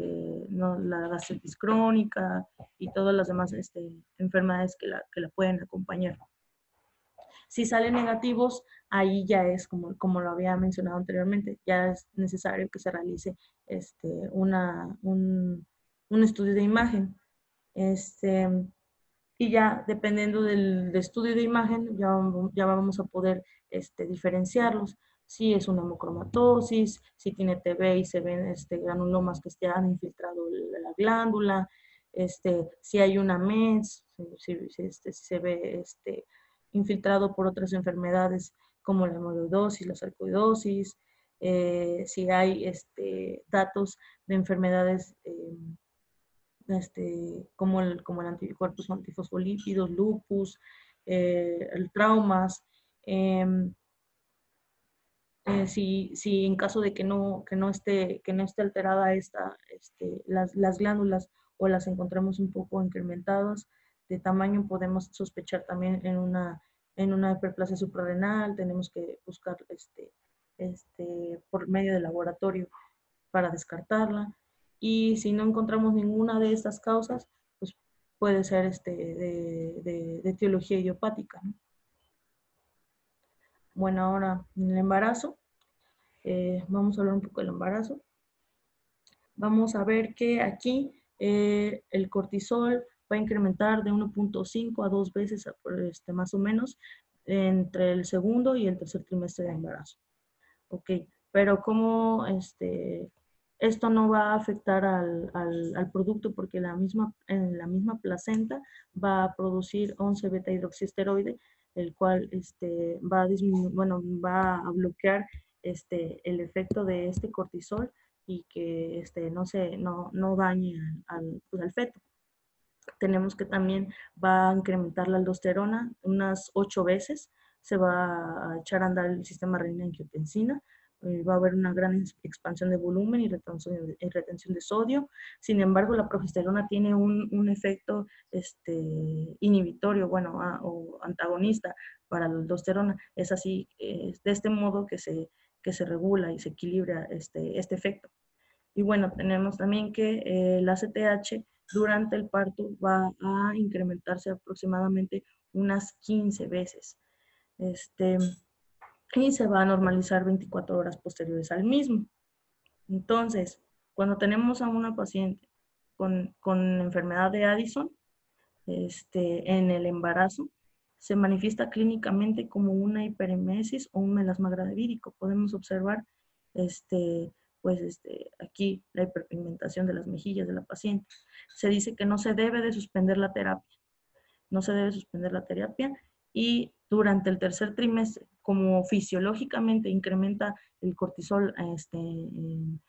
la gastritis crónica y todas las demás enfermedades que la pueden acompañar. Si salen negativos, ahí ya es, como lo había mencionado anteriormente, ya es necesario que se realice un estudio de imagen. Y ya dependiendo del estudio de imagen, ya vamos a poder diferenciarlos. Si es una hemocromatosis, si tiene TB y se ven granulomas que han infiltrado la glándula, si hay una MES, si se ve infiltrado por otras enfermedades como la amiloidosis, la sarcoidosis, si hay datos de enfermedades como el anticuerpos antifosfolípidos, lupus, el traumas. Si en caso de que no esté alterada las glándulas o las encontramos un poco incrementadas de tamaño, podemos sospechar también en una hiperplasia suprarrenal. Tenemos que buscar por medio del laboratorio para descartarla. Y si no encontramos ninguna de estas causas, pues puede ser de etiología idiopática, ¿no? Bueno, ahora en el embarazo, vamos a hablar un poco del embarazo. Vamos a ver que aquí el cortisol va a incrementar de 1.5 a 2 veces más o menos entre el segundo y el tercer trimestre de embarazo. Ok, pero como esto no va a afectar al producto porque en la misma placenta va a producir 11 beta hidroxiesteroide, el cual va a bloquear el efecto de este cortisol y que no dañe al feto. Tenemos que también va a incrementar la aldosterona unas 8 veces, se va a echar a andar el sistema renina-angiotensina, va a haber una gran expansión de volumen y retención de sodio. Sin embargo, la progesterona tiene un efecto inhibitorio, o antagonista para la aldosterona. Es así, de este modo que se regula y se equilibra este efecto. Y bueno, tenemos también que la ACTH durante el parto va a incrementarse aproximadamente unas 15 veces. Y se va a normalizar 24 horas posteriores al mismo. Entonces, cuando tenemos a una paciente con enfermedad de Addison, en el embarazo, se manifiesta clínicamente como una hiperemesis o un melasma gravídico. Podemos observar aquí la hiperpigmentación de las mejillas de la paciente. Se dice que no se debe de suspender la terapia. No se debe suspender la terapia y durante el tercer trimestre, como fisiológicamente incrementa el cortisol en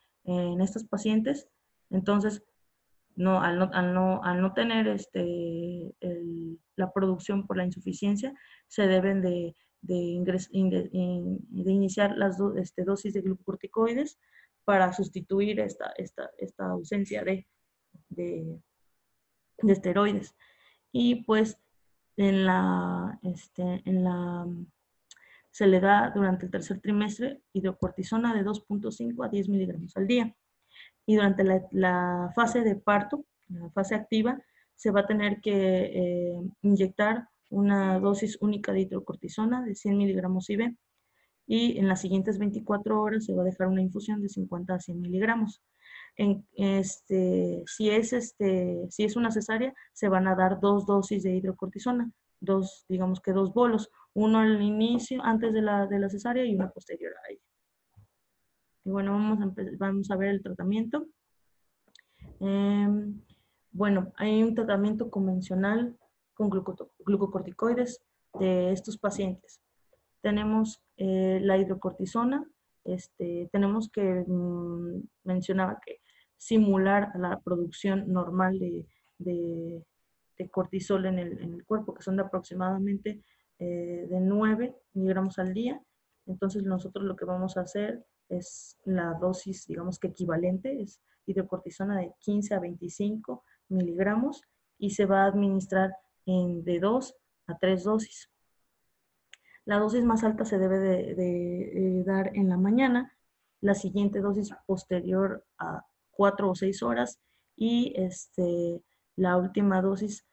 estas pacientes, entonces al no tener la producción por la insuficiencia, se deben de iniciar las dosis de glucocorticoides para sustituir esta ausencia de esteroides. Y pues se le da durante el tercer trimestre hidrocortisona de 2.5 a 10 miligramos al día. Y durante la fase de parto, la fase activa, se va a tener que inyectar una dosis única de hidrocortisona de 100 miligramos IV, y en las siguientes 24 horas se va a dejar una infusión de 50 a 100 miligramos. Si es una cesárea, se van a dar 2 dosis de hidrocortisona, digamos que 2 bolos, uno al inicio, antes de la cesárea, y uno posterior a ella. Y bueno, vamos a ver el tratamiento. Bueno, hay un tratamiento convencional con glucocorticoides de estos pacientes. Tenemos la hidrocortisona. Tenemos que, mencionaba que simular la producción normal de cortisol en el cuerpo, que son de aproximadamente de 9 miligramos al día. Entonces nosotros lo que vamos a hacer es la dosis, digamos que equivalente, es hidrocortisona de 15 a 25 miligramos, y se va a administrar de 2 a 3 dosis. La dosis más alta se debe de dar en la mañana, la siguiente dosis posterior a 4 o 6 horas, y la última dosis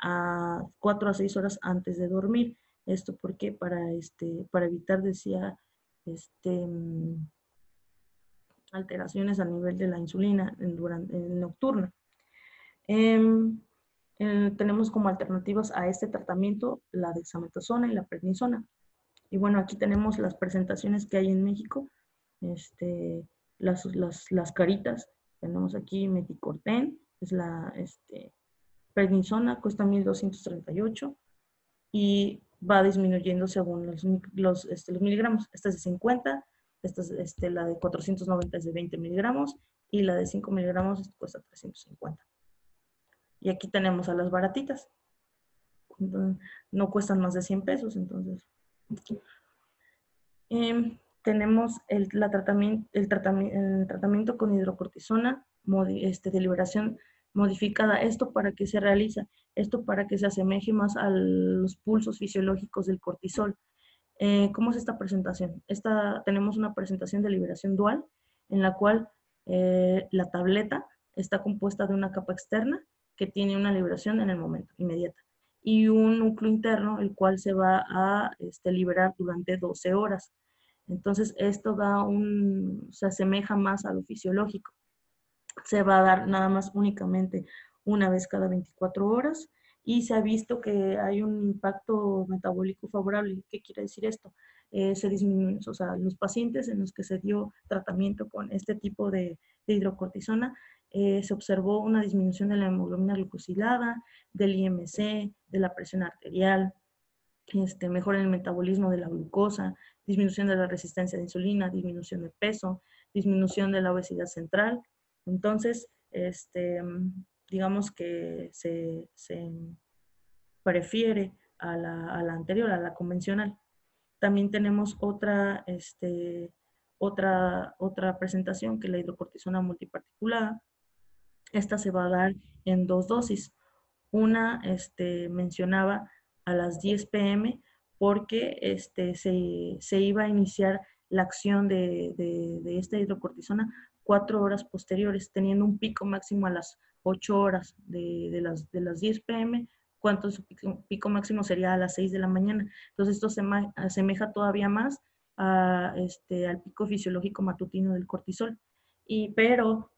a 4 a 6 horas antes de dormir. Esto porque para evitar, decía, alteraciones a nivel de la insulina en nocturna. Tenemos como alternativas a este tratamiento la dexametasona y la prednisona. Y bueno, aquí tenemos las presentaciones que hay en México, las caritas. Tenemos aquí meticorten, es la prednisona, cuesta 1,238 y va disminuyendo según los miligramos. Esta es de 50, esta es la de 490 es de 20 miligramos, y la de 5 miligramos cuesta 350. Y aquí tenemos a las baratitas. Entonces, no cuestan más de 100 pesos. Entonces, tenemos el tratamiento con hidrocortisona de liberación modificada. ¿Esto para qué se realiza? Esto para que se asemeje más a los pulsos fisiológicos del cortisol. ¿Cómo es esta presentación? Tenemos una presentación de liberación dual, en la cual la tableta está compuesta de una capa externa que tiene una liberación en el momento, inmediata, y un núcleo interno, el cual se va a liberar durante 12 horas. Entonces, esto se asemeja más a lo fisiológico. Se va a dar nada más únicamente una vez cada 24 horas, y se ha visto que hay un impacto metabólico favorable. ¿Qué quiere decir esto? Se disminuye, o sea, los pacientes en los que se dio tratamiento con este tipo de hidrocortisona, se observó una disminución de la hemoglobina glucosilada, del IMC, de la presión arterial, mejora el metabolismo de la glucosa, disminución de la resistencia de insulina, disminución de peso, disminución de la obesidad central. Entonces, digamos que se prefiere a la anterior, a la convencional. También tenemos otra presentación, que es la hidrocortisona multiparticulada. Esta se va a dar en 2 dosis. Una mencionaba a las 10 p.m. porque se iba a iniciar la acción de esta hidrocortisona 4 horas posteriores, teniendo un pico máximo a las 8 horas de las 10 p.m., cuánto su pico máximo sería a las 6 de la mañana. Entonces esto se asemeja todavía más al pico fisiológico matutino del cortisol. Pero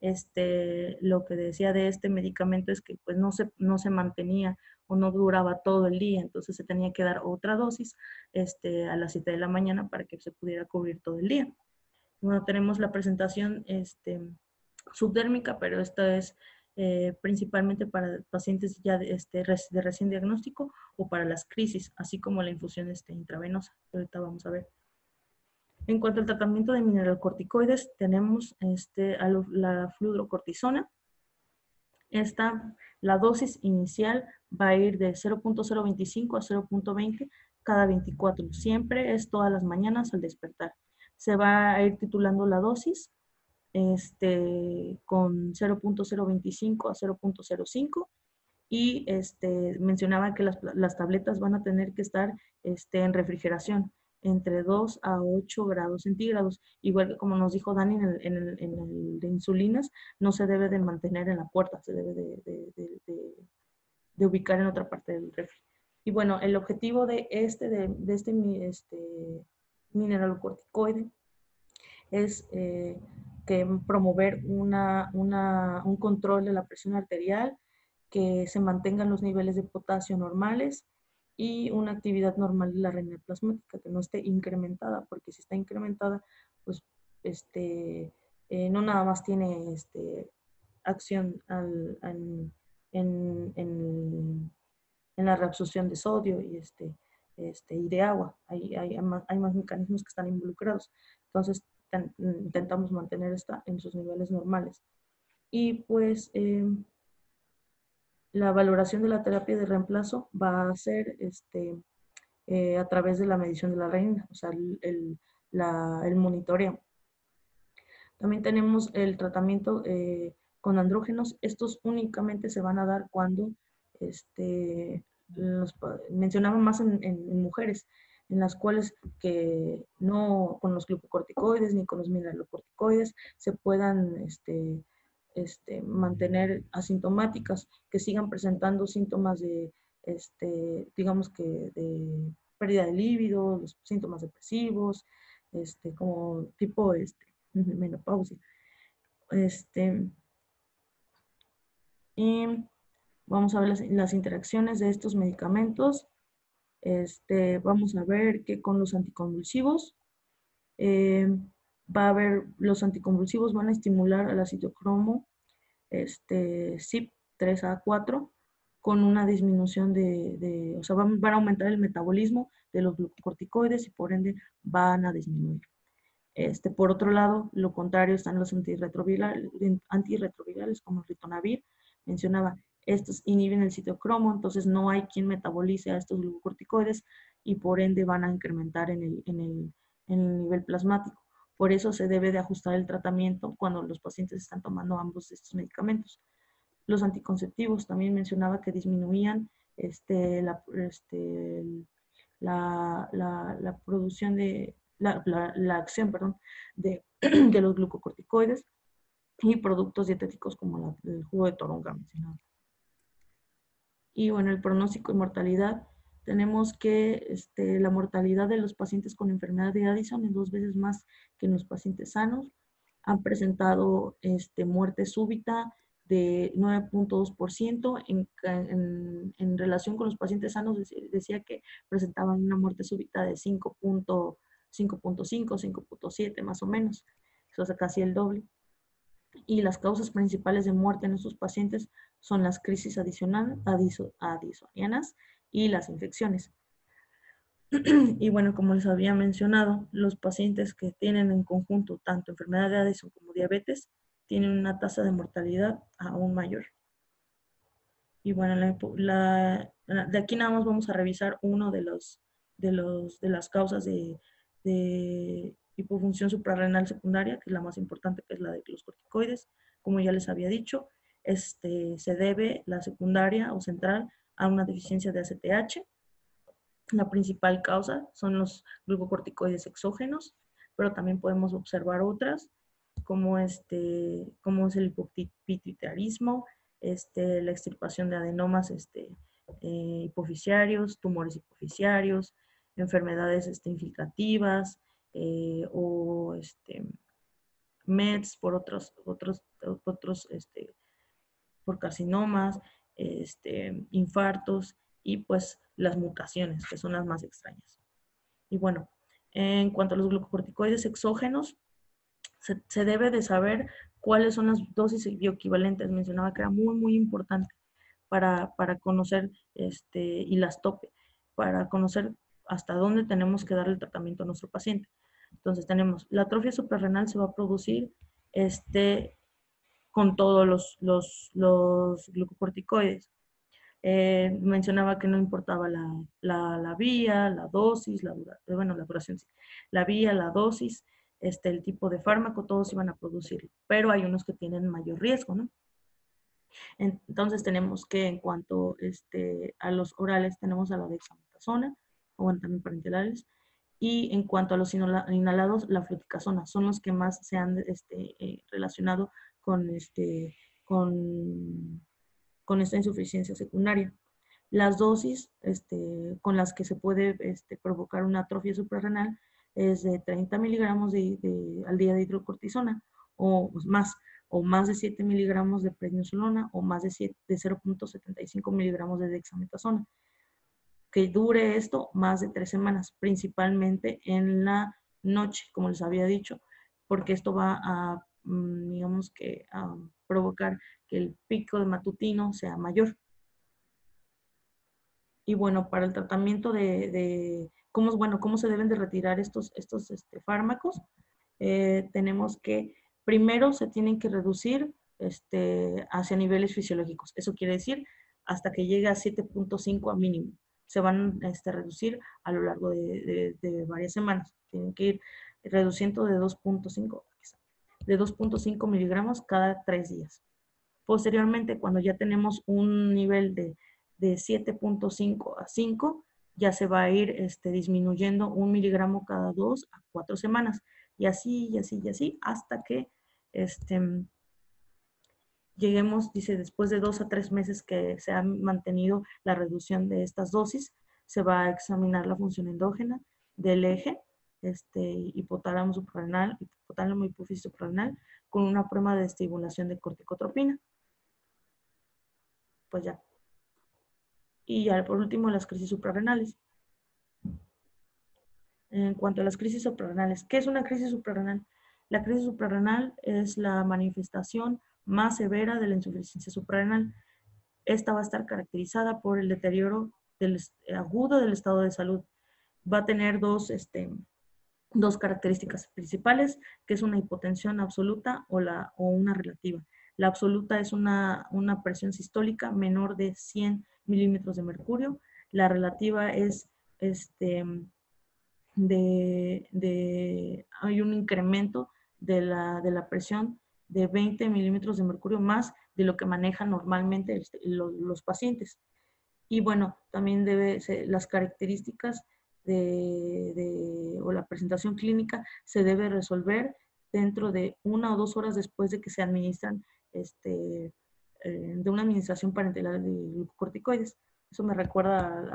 lo que decía de este medicamento es que pues no se mantenía o no duraba todo el día, entonces se tenía que dar otra dosis a las 7 de la mañana para que se pudiera cubrir todo el día. Bueno, tenemos la presentación subdérmica, pero esta es principalmente para pacientes ya de recién diagnóstico o para las crisis, así como la infusión intravenosa. Ahorita vamos a ver. En cuanto al tratamiento de mineralocorticoides, tenemos la fludrocortisona. La dosis inicial va a ir de 0.025 a 0.20 cada 24. Siempre es todas las mañanas al despertar. Se va a ir titulando la dosis con 0.025 a 0.05, y mencionaba que las tabletas van a tener que estar en refrigeración entre 2 a 8 grados centígrados. Igual que como nos dijo Dani en el de insulinas, no se debe de mantener en la puerta, se debe ubicar en otra parte del refri. Y bueno, el objetivo de este mineralocorticoide es que promover un control de la presión arterial, que se mantengan los niveles de potasio normales y una actividad normal de la renina plasmática, que no esté incrementada, porque si está incrementada, pues no nada más tiene acción en la reabsorción de sodio y de agua. Hay más mecanismos que están involucrados. Entonces, intentamos mantener esta en sus niveles normales. Y pues la valoración de la terapia de reemplazo va a ser a través de la medición de la renina, o sea, el monitoreo. También tenemos el tratamiento con andrógenos. Estos únicamente se van a dar cuando, mencionaba más en mujeres, en las cuales que no con los glucocorticoides ni con los mineralocorticoides se puedan mantener asintomáticas, que sigan presentando síntomas de, digamos que de pérdida de líbido, los síntomas depresivos, como tipo menopausia. Y vamos a ver las interacciones de estos medicamentos. Vamos a ver que con los anticonvulsivos va a haber, los anticonvulsivos van a estimular al citocromo CYP3A4 con una disminución o sea, van a aumentar el metabolismo de los glucocorticoides y por ende van a disminuir. Por otro lado, lo contrario están los antirretrovirales como el ritonavir. Mencionaba, estos inhiben el citocromo, entonces no hay quien metabolice a estos glucocorticoides y por ende van a incrementar en el nivel plasmático. Por eso se debe de ajustar el tratamiento cuando los pacientes están tomando ambos de estos medicamentos. Los anticonceptivos también mencionaba que disminuían la producción de la acción, perdón, de los glucocorticoides y productos dietéticos como el jugo de toronja mencionado. Y bueno, el pronóstico y mortalidad, tenemos que la mortalidad de los pacientes con enfermedad de Addison es 2 veces más que en los pacientes sanos. Han presentado muerte súbita de 9.2%. En relación con los pacientes sanos, decía que presentaban una muerte súbita de 5.5, 5.7 más o menos. Eso es casi el doble. Y las causas principales de muerte en estos pacientes son las crisis addisonianas y las infecciones. Y bueno, como les había mencionado, los pacientes que tienen en conjunto tanto enfermedad de Addison como diabetes tienen una tasa de mortalidad aún mayor. Y bueno, de aquí nada más vamos a revisar uno de las causas de hipofunción suprarrenal secundaria, que es la más importante, que es la de los corticoides. Como ya les había dicho, se debe la secundaria o central a una deficiencia de ACTH. La principal causa son los glucocorticoides exógenos, pero también podemos observar otras, como es el hipopituitarismo, la extirpación de adenomas hipofisiarios, tumores hipofisiarios, enfermedades infiltrativas o MEDS por por carcinomas, infartos y pues las mutaciones, que son las más extrañas. Y bueno, en cuanto a los glucocorticoides exógenos, se debe de saber cuáles son las dosis bioequivalentes. Mencionaba que era muy, muy importante para conocer, y las TOPE, para conocer hasta dónde tenemos que darle el tratamiento a nuestro paciente. Entonces tenemos, la atrofia suprarrenal se va a producir con todos los glucocorticoides. Mencionaba que no importaba la vía, la dosis, la duración, sí. La vía, la dosis, el tipo de fármaco, todos iban a producirlo, pero hay unos que tienen mayor riesgo, ¿no? Entonces tenemos que en cuanto a los orales tenemos a la dexametasona, o bueno, también parenterales, y en cuanto a los inhalados, la fluticasona, son los que más se han relacionado con esta insuficiencia secundaria. Las dosis con las que se puede provocar una atrofia suprarrenal es de 30 miligramos al día de hidrocortisona o más, o más de 7 miligramos de prednisolona o más de 0.75 miligramos de dexametasona. Que dure esto más de 3 semanas, principalmente en la noche, como les había dicho, porque esto va a, digamos que, a provocar que el pico de matutino sea mayor. Y bueno, para el tratamiento cómo se deben de retirar estos fármacos, tenemos que primero se tienen que reducir hacia niveles fisiológicos. Eso quiere decir hasta que llegue a 7.5 a mínimo. Se van a reducir a lo largo de varias semanas. Tienen que ir reduciendo de 2.5 miligramos cada 3 días. Posteriormente, cuando ya tenemos un nivel de 7.5 a 5, ya se va a ir disminuyendo 1 miligramo cada 2 a 4 semanas. Y así, y así, y así, hasta que lleguemos, dice, después de 2 a 3 meses que se ha mantenido la reducción de estas dosis, se va a examinar la función endógena del eje hipotálamo suprarrenal, hipotálamo hipófisis suprarrenal, con una prueba de estimulación de corticotropina. Pues ya. Y ya por último, las crisis suprarrenales. En cuanto a las crisis suprarrenales, ¿qué es una crisis suprarrenal? La crisis suprarrenal es la manifestación más severa de la insuficiencia suprarrenal. Esta va a estar caracterizada por el deterioro agudo del estado de salud. Va a tener dos características principales, que es una hipotensión absoluta o una relativa. La absoluta es una presión sistólica menor de 100 milímetros de mercurio. La relativa es hay un incremento de la presión de 20 milímetros de mercurio más de lo que manejan normalmente los pacientes. Y bueno, también las características o la presentación clínica se debe resolver dentro de 1 o 2 horas después de que se administran de una administración parenteral de glucocorticoides. Eso me recuerda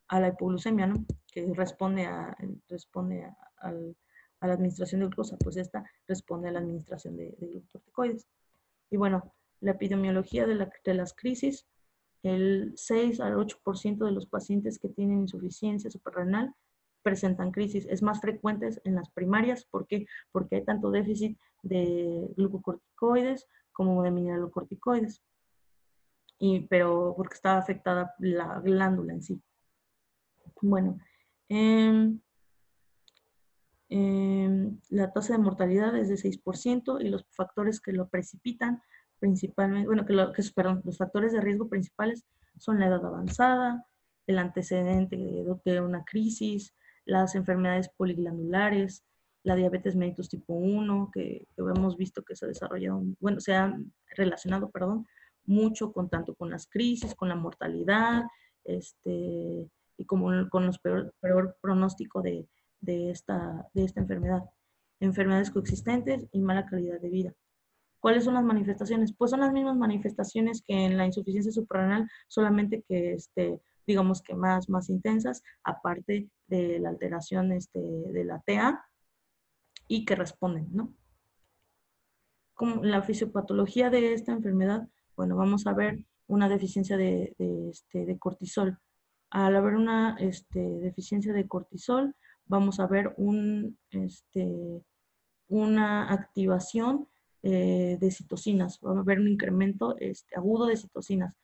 a la hipoglucemia, ¿no? Que responde a la administración de glucosa, pues esta responde a la administración de glucocorticoides. Y bueno, la epidemiología de las crisis, el 6 al 8% de los pacientes que tienen insuficiencia suprarrenal presentan crisis. Es más frecuente en las primarias. ¿Por qué? Porque hay tanto déficit de glucocorticoides como de mineralocorticoides. Pero porque está afectada la glándula en sí. Bueno, la tasa de mortalidad es de 6% y los factores que lo precipitan principalmente, bueno, los factores de riesgo principales son la edad avanzada, el antecedente de una crisis, las enfermedades poliglandulares, la diabetes mellitus tipo 1, que hemos visto que se ha desarrollado, bueno, se ha relacionado, perdón, mucho tanto con las crisis, con la mortalidad, y con los peor pronóstico de esta enfermedad. Enfermedades coexistentes y mala calidad de vida. ¿Cuáles son las manifestaciones? Pues son las mismas manifestaciones que en la insuficiencia suprarrenal, solamente que, digamos que más intensas, aparte de la alteración de la TA y que responden, ¿no? Como la fisiopatología de esta enfermedad, bueno, vamos a ver una deficiencia de cortisol. Al haber una deficiencia de cortisol, vamos a ver una activación de citocinas. Va a haber un incremento agudo de citocinas.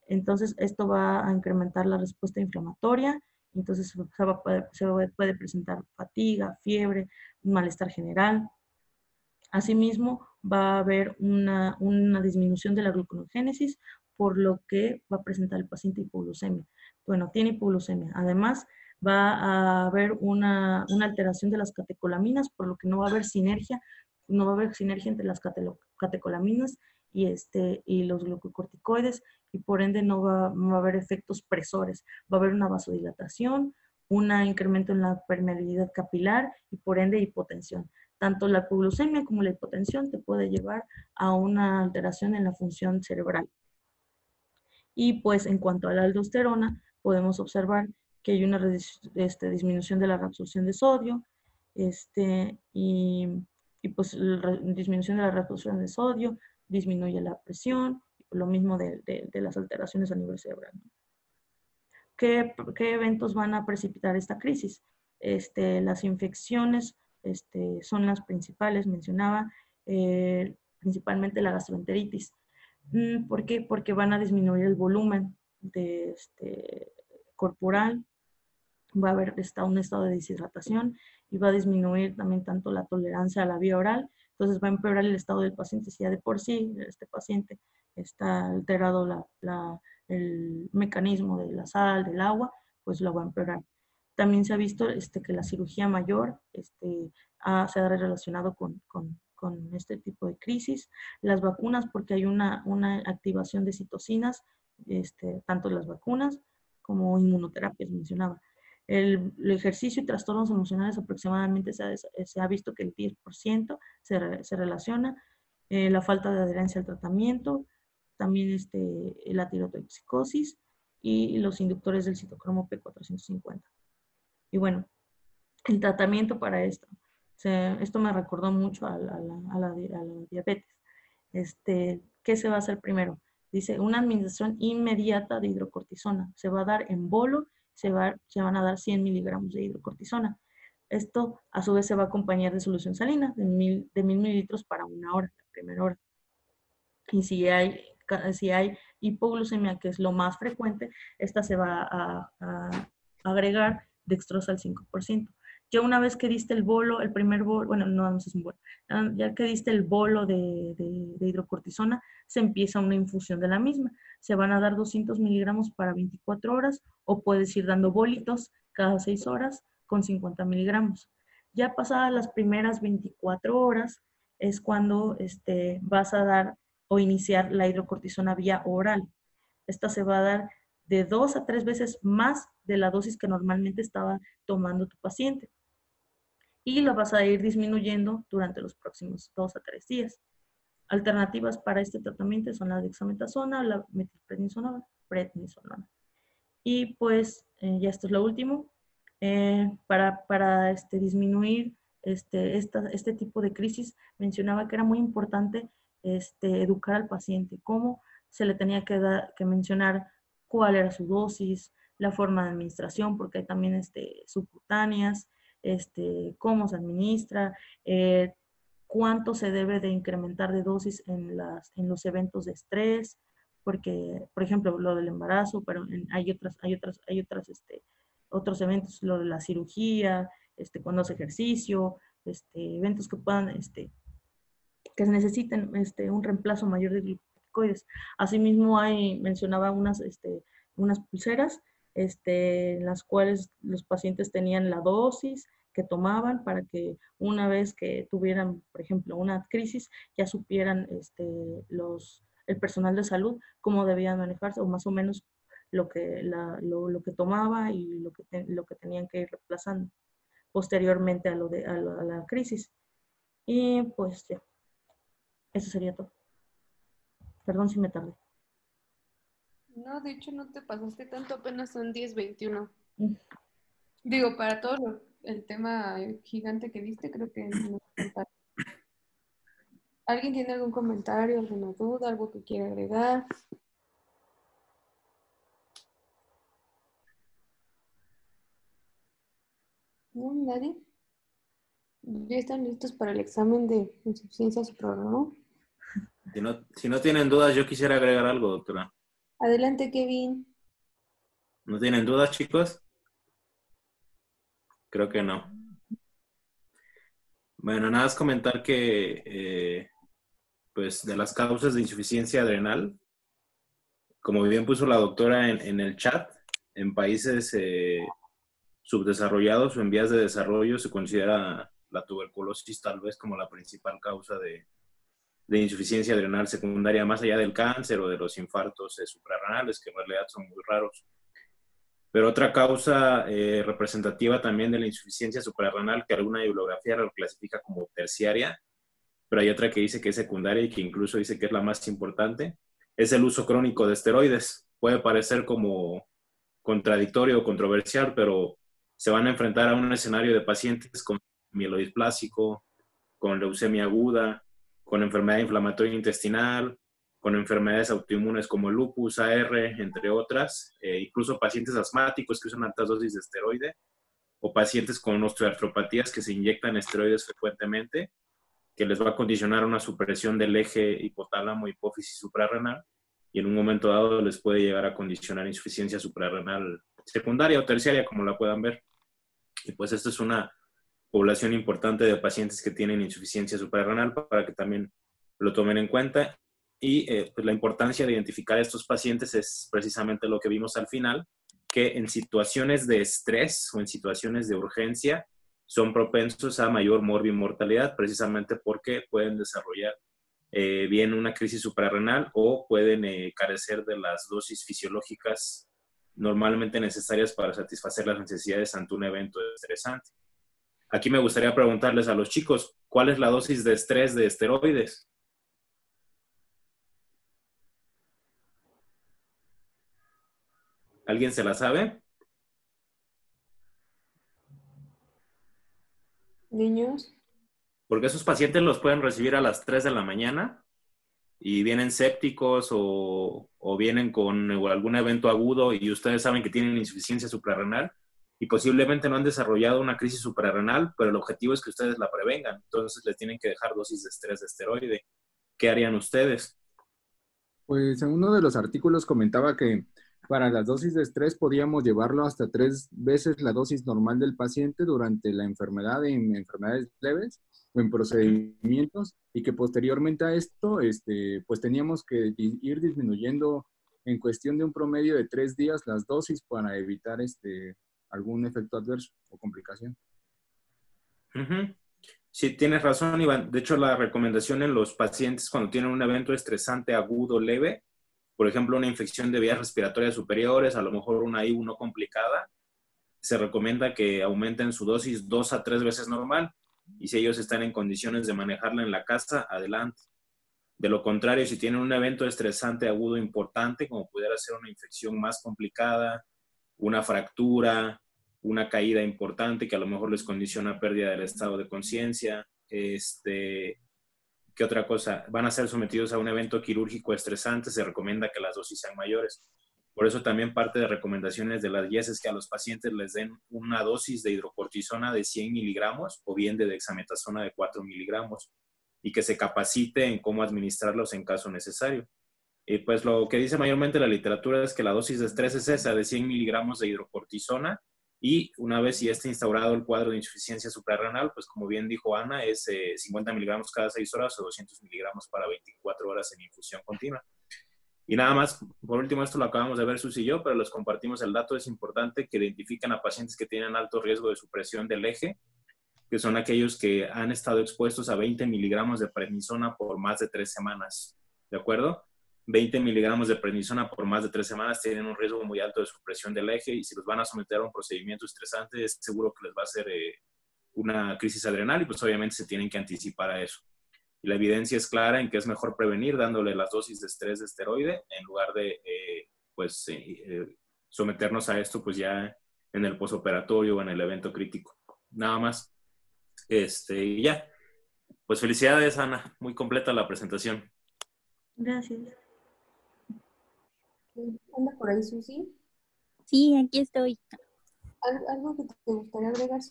Entonces, esto va a incrementar la respuesta inflamatoria. Entonces, se puede presentar fatiga, fiebre, un malestar general. Asimismo, va a haber una disminución de la gluconeogénesis, por lo que va a presentar el paciente hipoglucemia. Bueno, tiene hipoglucemia. Además, va a haber una alteración de las catecolaminas, por lo que no va a haber sinergia, entre las catecolaminas y los glucocorticoides, y por ende no va a haber efectos presores. Va a haber una vasodilatación, un incremento en la permeabilidad capilar y por ende hipotensión. Tanto la hipoglucemia como la hipotensión te puede llevar a una alteración en la función cerebral. Y pues en cuanto a la aldosterona, podemos observar que hay una disminución de la reabsorción de sodio, y pues la disminución de la reabsorción de sodio disminuye la presión, lo mismo de las alteraciones a nivel cerebral, ¿no? ¿Qué eventos van a precipitar esta crisis? Las infecciones son las principales, mencionaba, principalmente la gastroenteritis. ¿Por qué? Porque van a disminuir el volumen corporal, va a haber un estado de deshidratación y va a disminuir también tanto la tolerancia a la vía oral. Entonces va a empeorar el estado del paciente. Si ya de por sí este paciente está alterado el mecanismo de la sal, del agua, pues lo va a empeorar. También se ha visto que la cirugía mayor se ha relacionado con este tipo de crisis. Las vacunas, porque hay una activación de citocinas, tanto las vacunas como inmunoterapias, mencionaba. El ejercicio y trastornos emocionales aproximadamente se ha visto que el 10% se relaciona. La falta de adherencia al tratamiento, también la tirotoxicosis y los inductores del citocromo P450. Y bueno, el tratamiento para esto. Esto me recordó mucho a la diabetes. ¿Qué se va a hacer primero? Dice, una administración inmediata de hidrocortisona. Se va a dar en bolo, se van a dar 100 miligramos de hidrocortisona. Esto, a su vez, se va a acompañar de solución salina de 1000 mililitros para una hora, la primera hora. Y si hay hipoglucemia, que es lo más frecuente, esta se va a agregar dextrosa al 5%. Ya una vez que diste el bolo, el primer bolo, bueno, no es un bolo, ya que diste el bolo de hidrocortisona, se empieza una infusión de la misma. Se van a dar 200 miligramos para 24 horas o puedes ir dando bolitos cada 6 horas con 50 miligramos. Ya pasadas las primeras 24 horas es cuando vas a dar o iniciar la hidrocortisona vía oral. Esta se va a dar de 2 a 3 veces más de la dosis que normalmente estaba tomando tu paciente. Y la vas a ir disminuyendo durante los próximos 2 a 3 días. Alternativas para este tratamiento son la dexametasona o la metilprednisolona. Y pues ya esto es lo último. Para disminuir este tipo de crisis, mencionaba que era muy importante educar al paciente, cómo se le tenía que mencionar cuál era su dosis, la forma de administración, porque hay también subcutáneas, cómo se administra, cuánto se debe de incrementar de dosis en los eventos de estrés, porque, por ejemplo, lo del embarazo, pero hay otros eventos, lo de la cirugía, cuando hace ejercicio, eventos que puedan, que se necesiten un reemplazo mayor de glicocorticoides. Asimismo, mencionaba unas pulseras, en las cuales los pacientes tenían la dosis que tomaban para que una vez que tuvieran, por ejemplo, una crisis, ya supieran el personal de salud cómo debían manejarse o más o menos lo que tomaba y lo que tenían que ir reemplazando posteriormente a la crisis. Y pues ya, eso sería todo. Perdón si me tardé. No, de hecho no te pasaste tanto, apenas son 10:21. Digo, para todo el tema gigante que viste, creo que no. ¿Alguien tiene algún comentario, alguna duda, algo que quiera agregar? ¿No? ¿Nadie? ¿Ya están listos para el examen de insuficiencia suprarrenal? Si no tienen dudas, yo quisiera agregar algo, doctora. Adelante, Kevin. ¿No tienen dudas, chicos? Creo que no. Bueno, nada más comentar que pues de las causas de insuficiencia adrenal, como bien puso la doctora en el chat, en países subdesarrollados o en vías de desarrollo se considera la tuberculosis tal vez como la principal causa de insuficiencia adrenal secundaria, más allá del cáncer o de los infartos suprarrenales, que en realidad son muy raros. Pero otra causa representativa también de la insuficiencia suprarrenal, que alguna bibliografía lo clasifica como terciaria, pero hay otra que dice que es secundaria y que incluso dice que es la más importante, es el uso crónico de esteroides. puede parecer como contradictorio o controversial, pero se van a enfrentar a un escenario de pacientes con mielodisplásico, con leucemia aguda, con enfermedad inflamatoria intestinal, con enfermedades autoinmunes como el lupus, AR, entre otras, incluso pacientes asmáticos que usan altas dosis de esteroide, o pacientes con osteoartropatías que se inyectan esteroides frecuentemente, que les va a condicionar una supresión del eje hipotálamo, hipófisis suprarrenal, y en un momento dado les puede llegar a condicionar insuficiencia suprarrenal secundaria o terciaria, como la puedan ver. Y pues esta es una población importante de pacientes que tienen insuficiencia suprarrenal para que también lo tomen en cuenta. Y pues la importancia de identificar a estos pacientes es precisamente lo que vimos al final, que en situaciones de estrés o en situaciones de urgencia son propensos a mayor morbimortalidad, precisamente porque pueden desarrollar bien una crisis suprarrenal o pueden carecer de las dosis fisiológicas normalmente necesarias para satisfacer las necesidades ante un evento estresante. Aquí me gustaría preguntarles a los chicos, ¿cuál es la dosis de estrés de esteroides? ¿Alguien se la sabe? Niños. Porque esos pacientes los pueden recibir a las 3 de la mañana y vienen sépticos o vienen con algún evento agudo y ustedes saben que tienen insuficiencia suprarrenal y posiblemente no han desarrollado una crisis suprarrenal, pero el objetivo es que ustedes la prevengan. Entonces les tienen que dejar dosis de estrés de esteroide. ¿Qué harían ustedes? Pues en uno de los artículos comentaba que para las dosis de estrés podíamos llevarlo hasta 3 veces la dosis normal del paciente durante la enfermedad en enfermedades leves o en procedimientos y que posteriormente a esto pues teníamos que ir disminuyendo en cuestión de un promedio de 3 días las dosis para evitar algún efecto adverso o complicación. Uh-huh. Sí, tienes razón, Iván. De hecho, la recomendación en los pacientes cuando tienen un evento estresante agudo leve, por ejemplo, una infección de vías respiratorias superiores, a lo mejor una IU no complicada, se recomienda que aumenten su dosis 2 a 3 veces normal y si ellos están en condiciones de manejarla en la casa, adelante. De lo contrario, si tienen un evento estresante agudo importante, como pudiera ser una infección más complicada, una fractura, una caída importante que a lo mejor les condiciona pérdida del estado de conciencia, ¿qué otra cosa? Van a ser sometidos a un evento quirúrgico estresante, se recomienda que las dosis sean mayores. Por eso también parte de recomendaciones de las guías es que a los pacientes les den una dosis de hidrocortisona de 100 miligramos o bien de dexametasona de 4 miligramos y que se capacite en cómo administrarlos en caso necesario. Y pues lo que dice mayormente la literatura es que la dosis de estrés es esa, de 100 miligramos de hidrocortisona, y una vez si está instaurado el cuadro de insuficiencia suprarrenal, pues como bien dijo Ana, es 50 miligramos cada 6 horas o 200 miligramos para 24 horas en infusión continua. Y nada más, por último, esto lo acabamos de ver Susi y yo, pero les compartimos el dato. Es importante que identifiquen a pacientes que tienen alto riesgo de supresión del eje, que son aquellos que han estado expuestos a 20 miligramos de prednisona por más de 3 semanas. ¿De acuerdo? 20 miligramos de prednisona por más de 3 semanas tienen un riesgo muy alto de supresión del eje y si los van a someter a un procedimiento estresante es seguro que les va a hacer una crisis adrenal y pues obviamente se tienen que anticipar a eso. Y la evidencia es clara en que es mejor prevenir dándole las dosis de estrés de esteroide en lugar de someternos a esto pues ya en el posoperatorio o en el evento crítico. Nada más. Y ya. Pues felicidades, Ana. Muy completa la presentación. Gracias. ¿Anda por ahí, Susi? Sí, aquí estoy. ¿Algo que te gustaría agregar?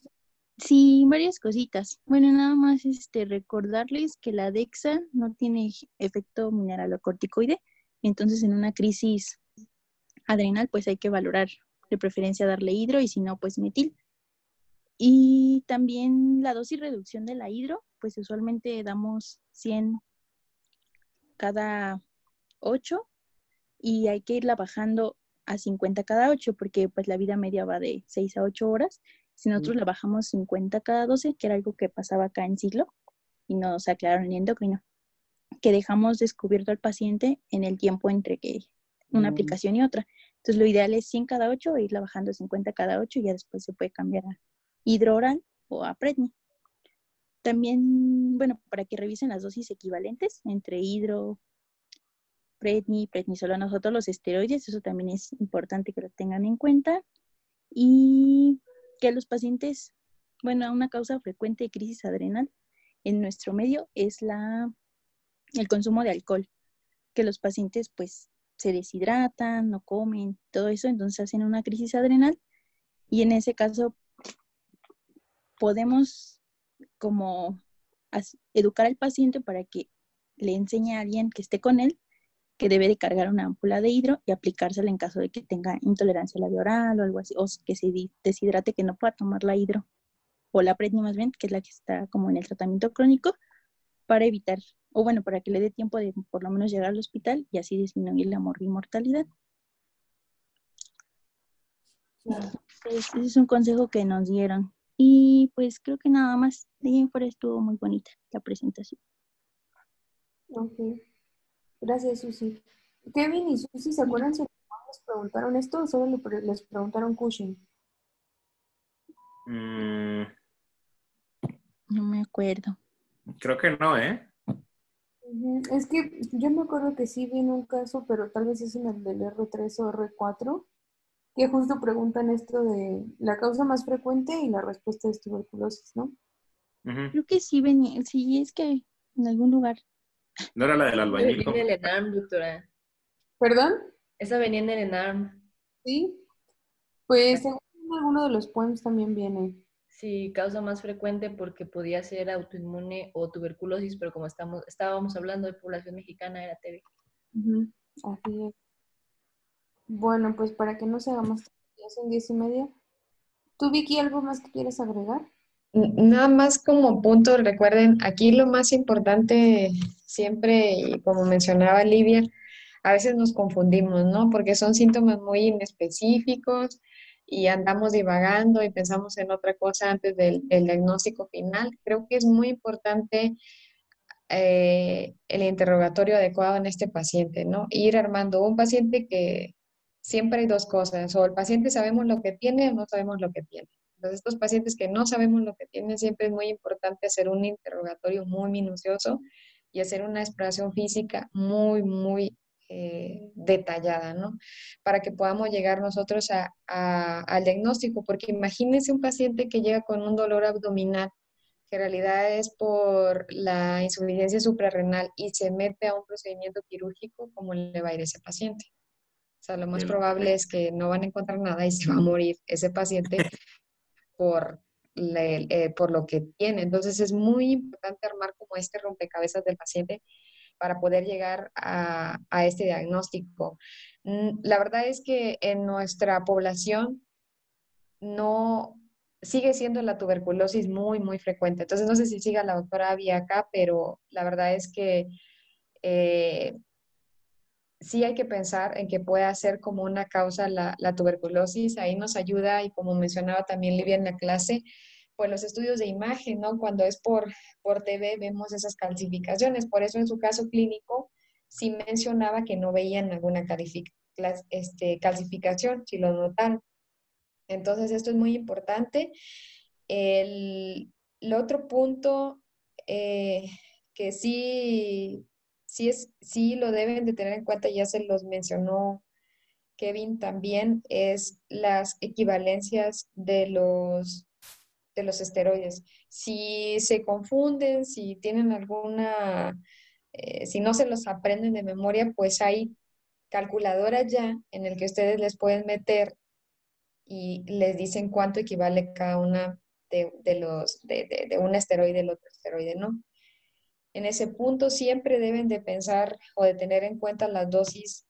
Sí, varias cositas. Bueno, nada más recordarles que la Dexa no tiene efecto mineralocorticoide, entonces en una crisis adrenal pues hay que valorar de preferencia darle hidro y si no pues metil. Y también la dosis reducción de la hidro, pues usualmente damos 100 cada 8 y hay que irla bajando a 50 cada 8 porque pues la vida media va de 6 a 8 horas. Si nosotros la bajamos 50 cada 12, que era algo que pasaba acá en siglo y nos aclararon en endocrino, que dejamos descubierto al paciente en el tiempo entre que una aplicación y otra. Entonces lo ideal es 100 cada 8 e irla bajando 50 cada 8 y ya después se puede cambiar a hidrooral o a predni. También, bueno, para que revisen las dosis equivalentes entre hidro prednisolona, nosotros los esteroides, eso también es importante que lo tengan en cuenta. Y que los pacientes, bueno, una causa frecuente de crisis adrenal en nuestro medio es el consumo de alcohol, que los pacientes pues se deshidratan, no comen, todo eso, entonces hacen una crisis adrenal y en ese caso podemos como educar al paciente para que le enseñe a alguien que esté con él que debe de cargar una ámpula de hidro y aplicársela en caso de que tenga intolerancia a la vía oral o algo así, o que se deshidrate, que no pueda tomar la hidro, o la predni más bien, que es la que está como en el tratamiento crónico, para evitar, o bueno, para que le dé tiempo de por lo menos llegar al hospital y así disminuir la mortalidad. Ese es un consejo que nos dieron. Y pues creo que nada más. De ahí en fuera estuvo muy bonita la presentación. Ok. Gracias, Susi. Kevin y Susi, ¿se acuerdan si les preguntaron esto o solo les preguntaron Cushing? No me acuerdo. Creo que no, ¿eh? Es que yo me acuerdo que sí vi en un caso, pero tal vez es en el del R3 o R4, que justo preguntan esto de la causa más frecuente y la respuesta es tuberculosis, ¿no? Creo que sí venía, sí, es que en algún lugar. ¿No era la del albañil? Venía en el ENARM, doctora. ¿Perdón? Esa venía en el ENARM. Sí. Pues según alguno de los poems también viene. Sí, causa más frecuente porque podía ser autoinmune o tuberculosis, pero como estábamos hablando de población mexicana, era TB. Así es. Bueno, pues para que no se haga más tarde, ya son 10:30. ¿Tú, Vicky, algo más que quieres agregar? Nada más como punto, recuerden, aquí lo más importante siempre, y como mencionaba Livia, a veces nos confundimos, ¿no? Porque son síntomas muy inespecíficos y andamos divagando y pensamos en otra cosa antes del diagnóstico final. Creo que es muy importante el interrogatorio adecuado en este paciente, ¿no? Ir armando un paciente que siempre hay dos cosas, o el paciente sabemos lo que tiene o no sabemos lo que tiene. Entonces, estos pacientes que no sabemos lo que tienen, siempre es muy importante hacer un interrogatorio muy minucioso y hacer una exploración física muy detallada, ¿no? Para que podamos llegar nosotros al diagnóstico, porque imagínense un paciente que llega con un dolor abdominal que en realidad es por la insuficiencia suprarrenal y se mete a un procedimiento quirúrgico, ¿cómo le va a ir a ese paciente? O sea, lo más probable es que no van a encontrar nada y se va a morir ese paciente por lo que tiene. Entonces es muy importante armar como este rompecabezas del paciente para poder llegar a este diagnóstico. La verdad es que en nuestra población no sigue siendo la tuberculosis muy frecuente. Entonces, no sé si siga la doctora Abby acá, pero la verdad es que sí hay que pensar en que puede ser como una causa la tuberculosis. Ahí nos ayuda, y como mencionaba también Livia en la clase, pues los estudios de imagen, ¿no? Cuando es por TV vemos esas calcificaciones. Por eso en su caso clínico sí mencionaba que no veían alguna calcificación, si lo notaron. Entonces, esto es muy importante. El otro punto que sí lo deben de tener en cuenta, ya se los mencionó Kevin también, es las equivalencias de los esteroides. Si se confunden, si tienen si no se los aprenden de memoria, pues hay calculadoras ya en el que ustedes les pueden meter y les dicen cuánto equivale cada una de un esteroide y el otro esteroide, ¿no? En ese punto siempre deben de pensar o de tener en cuenta las dosis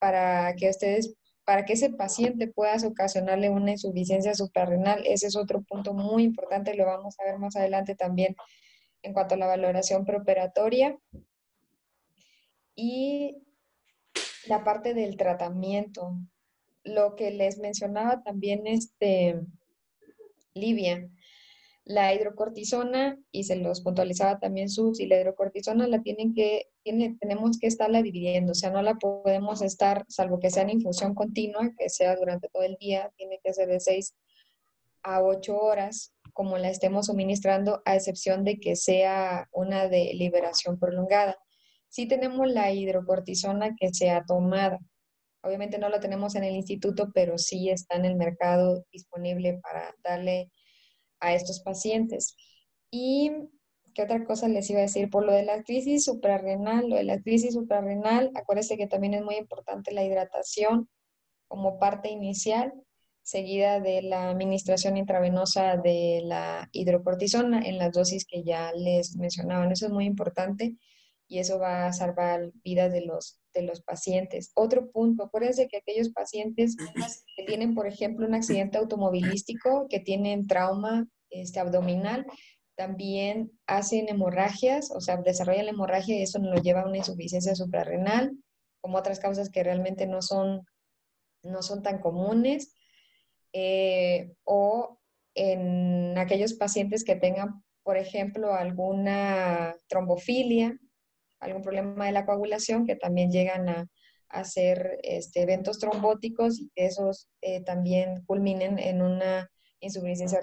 para que ese paciente pueda ocasionarle una insuficiencia suprarrenal. Ese es otro punto muy importante, lo vamos a ver más adelante también en cuanto a la valoración preoperatoria. Y la parte del tratamiento. Lo que les mencionaba también Livia, la hidrocortisona, y se los puntualizaba también Susi, la hidrocortisona tenemos que estarla dividiendo, o sea, no la podemos estar, salvo que sea en infusión continua, que sea durante todo el día, tiene que ser de 6 a 8 horas, como la estemos suministrando, a excepción de que sea una de liberación prolongada. Sí tenemos la hidrocortisona que se ha tomado. Obviamente no la tenemos en el instituto, pero sí está en el mercado disponible para darle a estos pacientes. ¿Y qué otra cosa les iba a decir? Por lo de la crisis suprarrenal, acuérdense que también es muy importante la hidratación como parte inicial, seguida de la administración intravenosa de la hidrocortisona en las dosis que ya les mencionaban. Eso es muy importante y eso va a salvar vidas de los pacientes. Otro punto, acuérdense que aquellos pacientes que tienen, por ejemplo, un accidente automovilístico, que tienen trauma abdominal, también hacen hemorragias, o sea, desarrollan la hemorragia y eso nos lo lleva a una insuficiencia suprarrenal, como otras causas que realmente no son tan comunes, o en aquellos pacientes que tengan, por ejemplo, alguna trombofilia, algún problema de la coagulación, que también llegan a hacer eventos trombóticos y que esos también culminen en una insuficiencia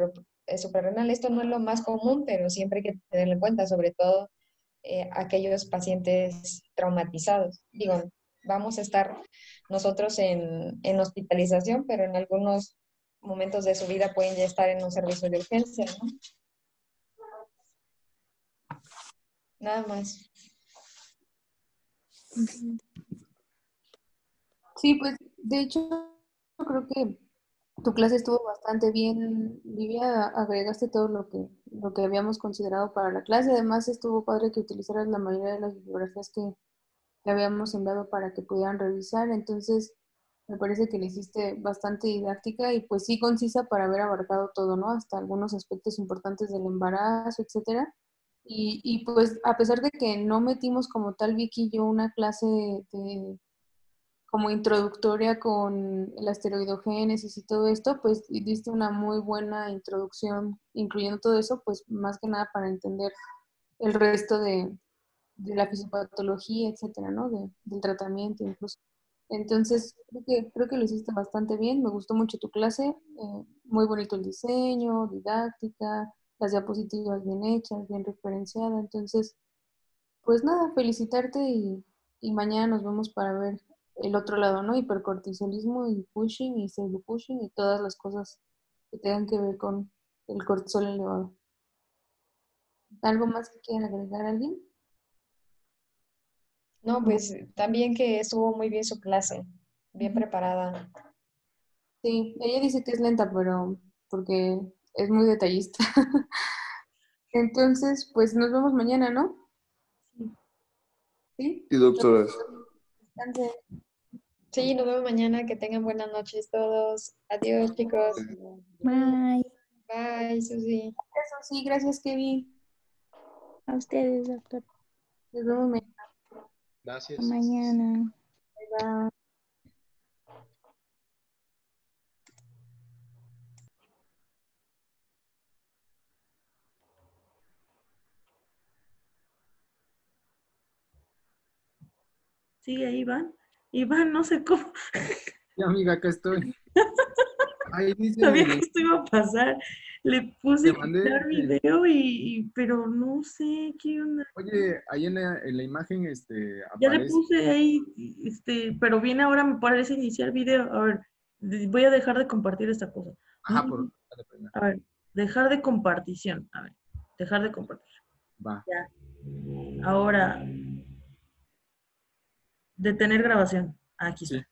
suprarrenal. Esto no es lo más común, pero siempre hay que tenerlo en cuenta, sobre todo aquellos pacientes traumatizados. Digo, vamos a estar nosotros en hospitalización, pero en algunos momentos de su vida pueden ya estar en un servicio de urgencia, ¿no? Nada más. Sí, pues de hecho creo que tu clase estuvo bastante bien, Livia, agregaste todo lo que habíamos considerado para la clase, además estuvo padre que utilizaras la mayoría de las bibliografías que habíamos enviado para que pudieran revisar, entonces me parece que le hiciste bastante didáctica y pues sí concisa para haber abarcado todo, ¿no? Hasta algunos aspectos importantes del embarazo, etcétera. Y pues a pesar de que no metimos como tal Vicky y yo una clase como introductoria con la esteroidogénesis y todo esto, pues diste una muy buena introducción, incluyendo todo eso, pues más que nada para entender el resto de la fisiopatología, etcétera, ¿no? Del tratamiento incluso. Entonces, creo que lo hiciste bastante bien, me gustó mucho tu clase, muy bonito el diseño, didáctica, las diapositivas bien hechas, bien referenciadas, entonces, pues nada, felicitarte y mañana nos vemos para ver el otro lado, ¿no? Hipercortisolismo y pushing y pseudo pushing y todas las cosas que tengan que ver con el cortisol elevado. ¿Algo más que quieran agregar alguien? No, pues también que estuvo muy bien su clase, bien preparada. Sí, ella dice que es lenta, pero porque es muy detallista. Entonces, pues nos vemos mañana, ¿no? ¿Sí? Sí, doctora. Descansen. Sí, nos vemos mañana. Que tengan buenas noches todos. Adiós, chicos. Bye. Bye, Susi. Eso sí, gracias, Kevin. A ustedes, doctor. Nos vemos mañana. Gracias. Mañana. Bye. Sí, ahí van. Iván, no sé cómo. Sí, amiga, acá estoy. Ahí dice, Sabía que esto iba a pasar. Le puse te mandé, quitar video pero no sé qué onda. oye, ahí en la imagen Ya le aparece. puse ahí, pero viene ahora, me parece iniciar video. A ver, voy a dejar de compartir esta cosa. Ajá, Ay, primero. a ver, dejar de compartición. A ver, dejar de compartir. Va. Ya. Ahora, detener grabación. Aquí está. Sí.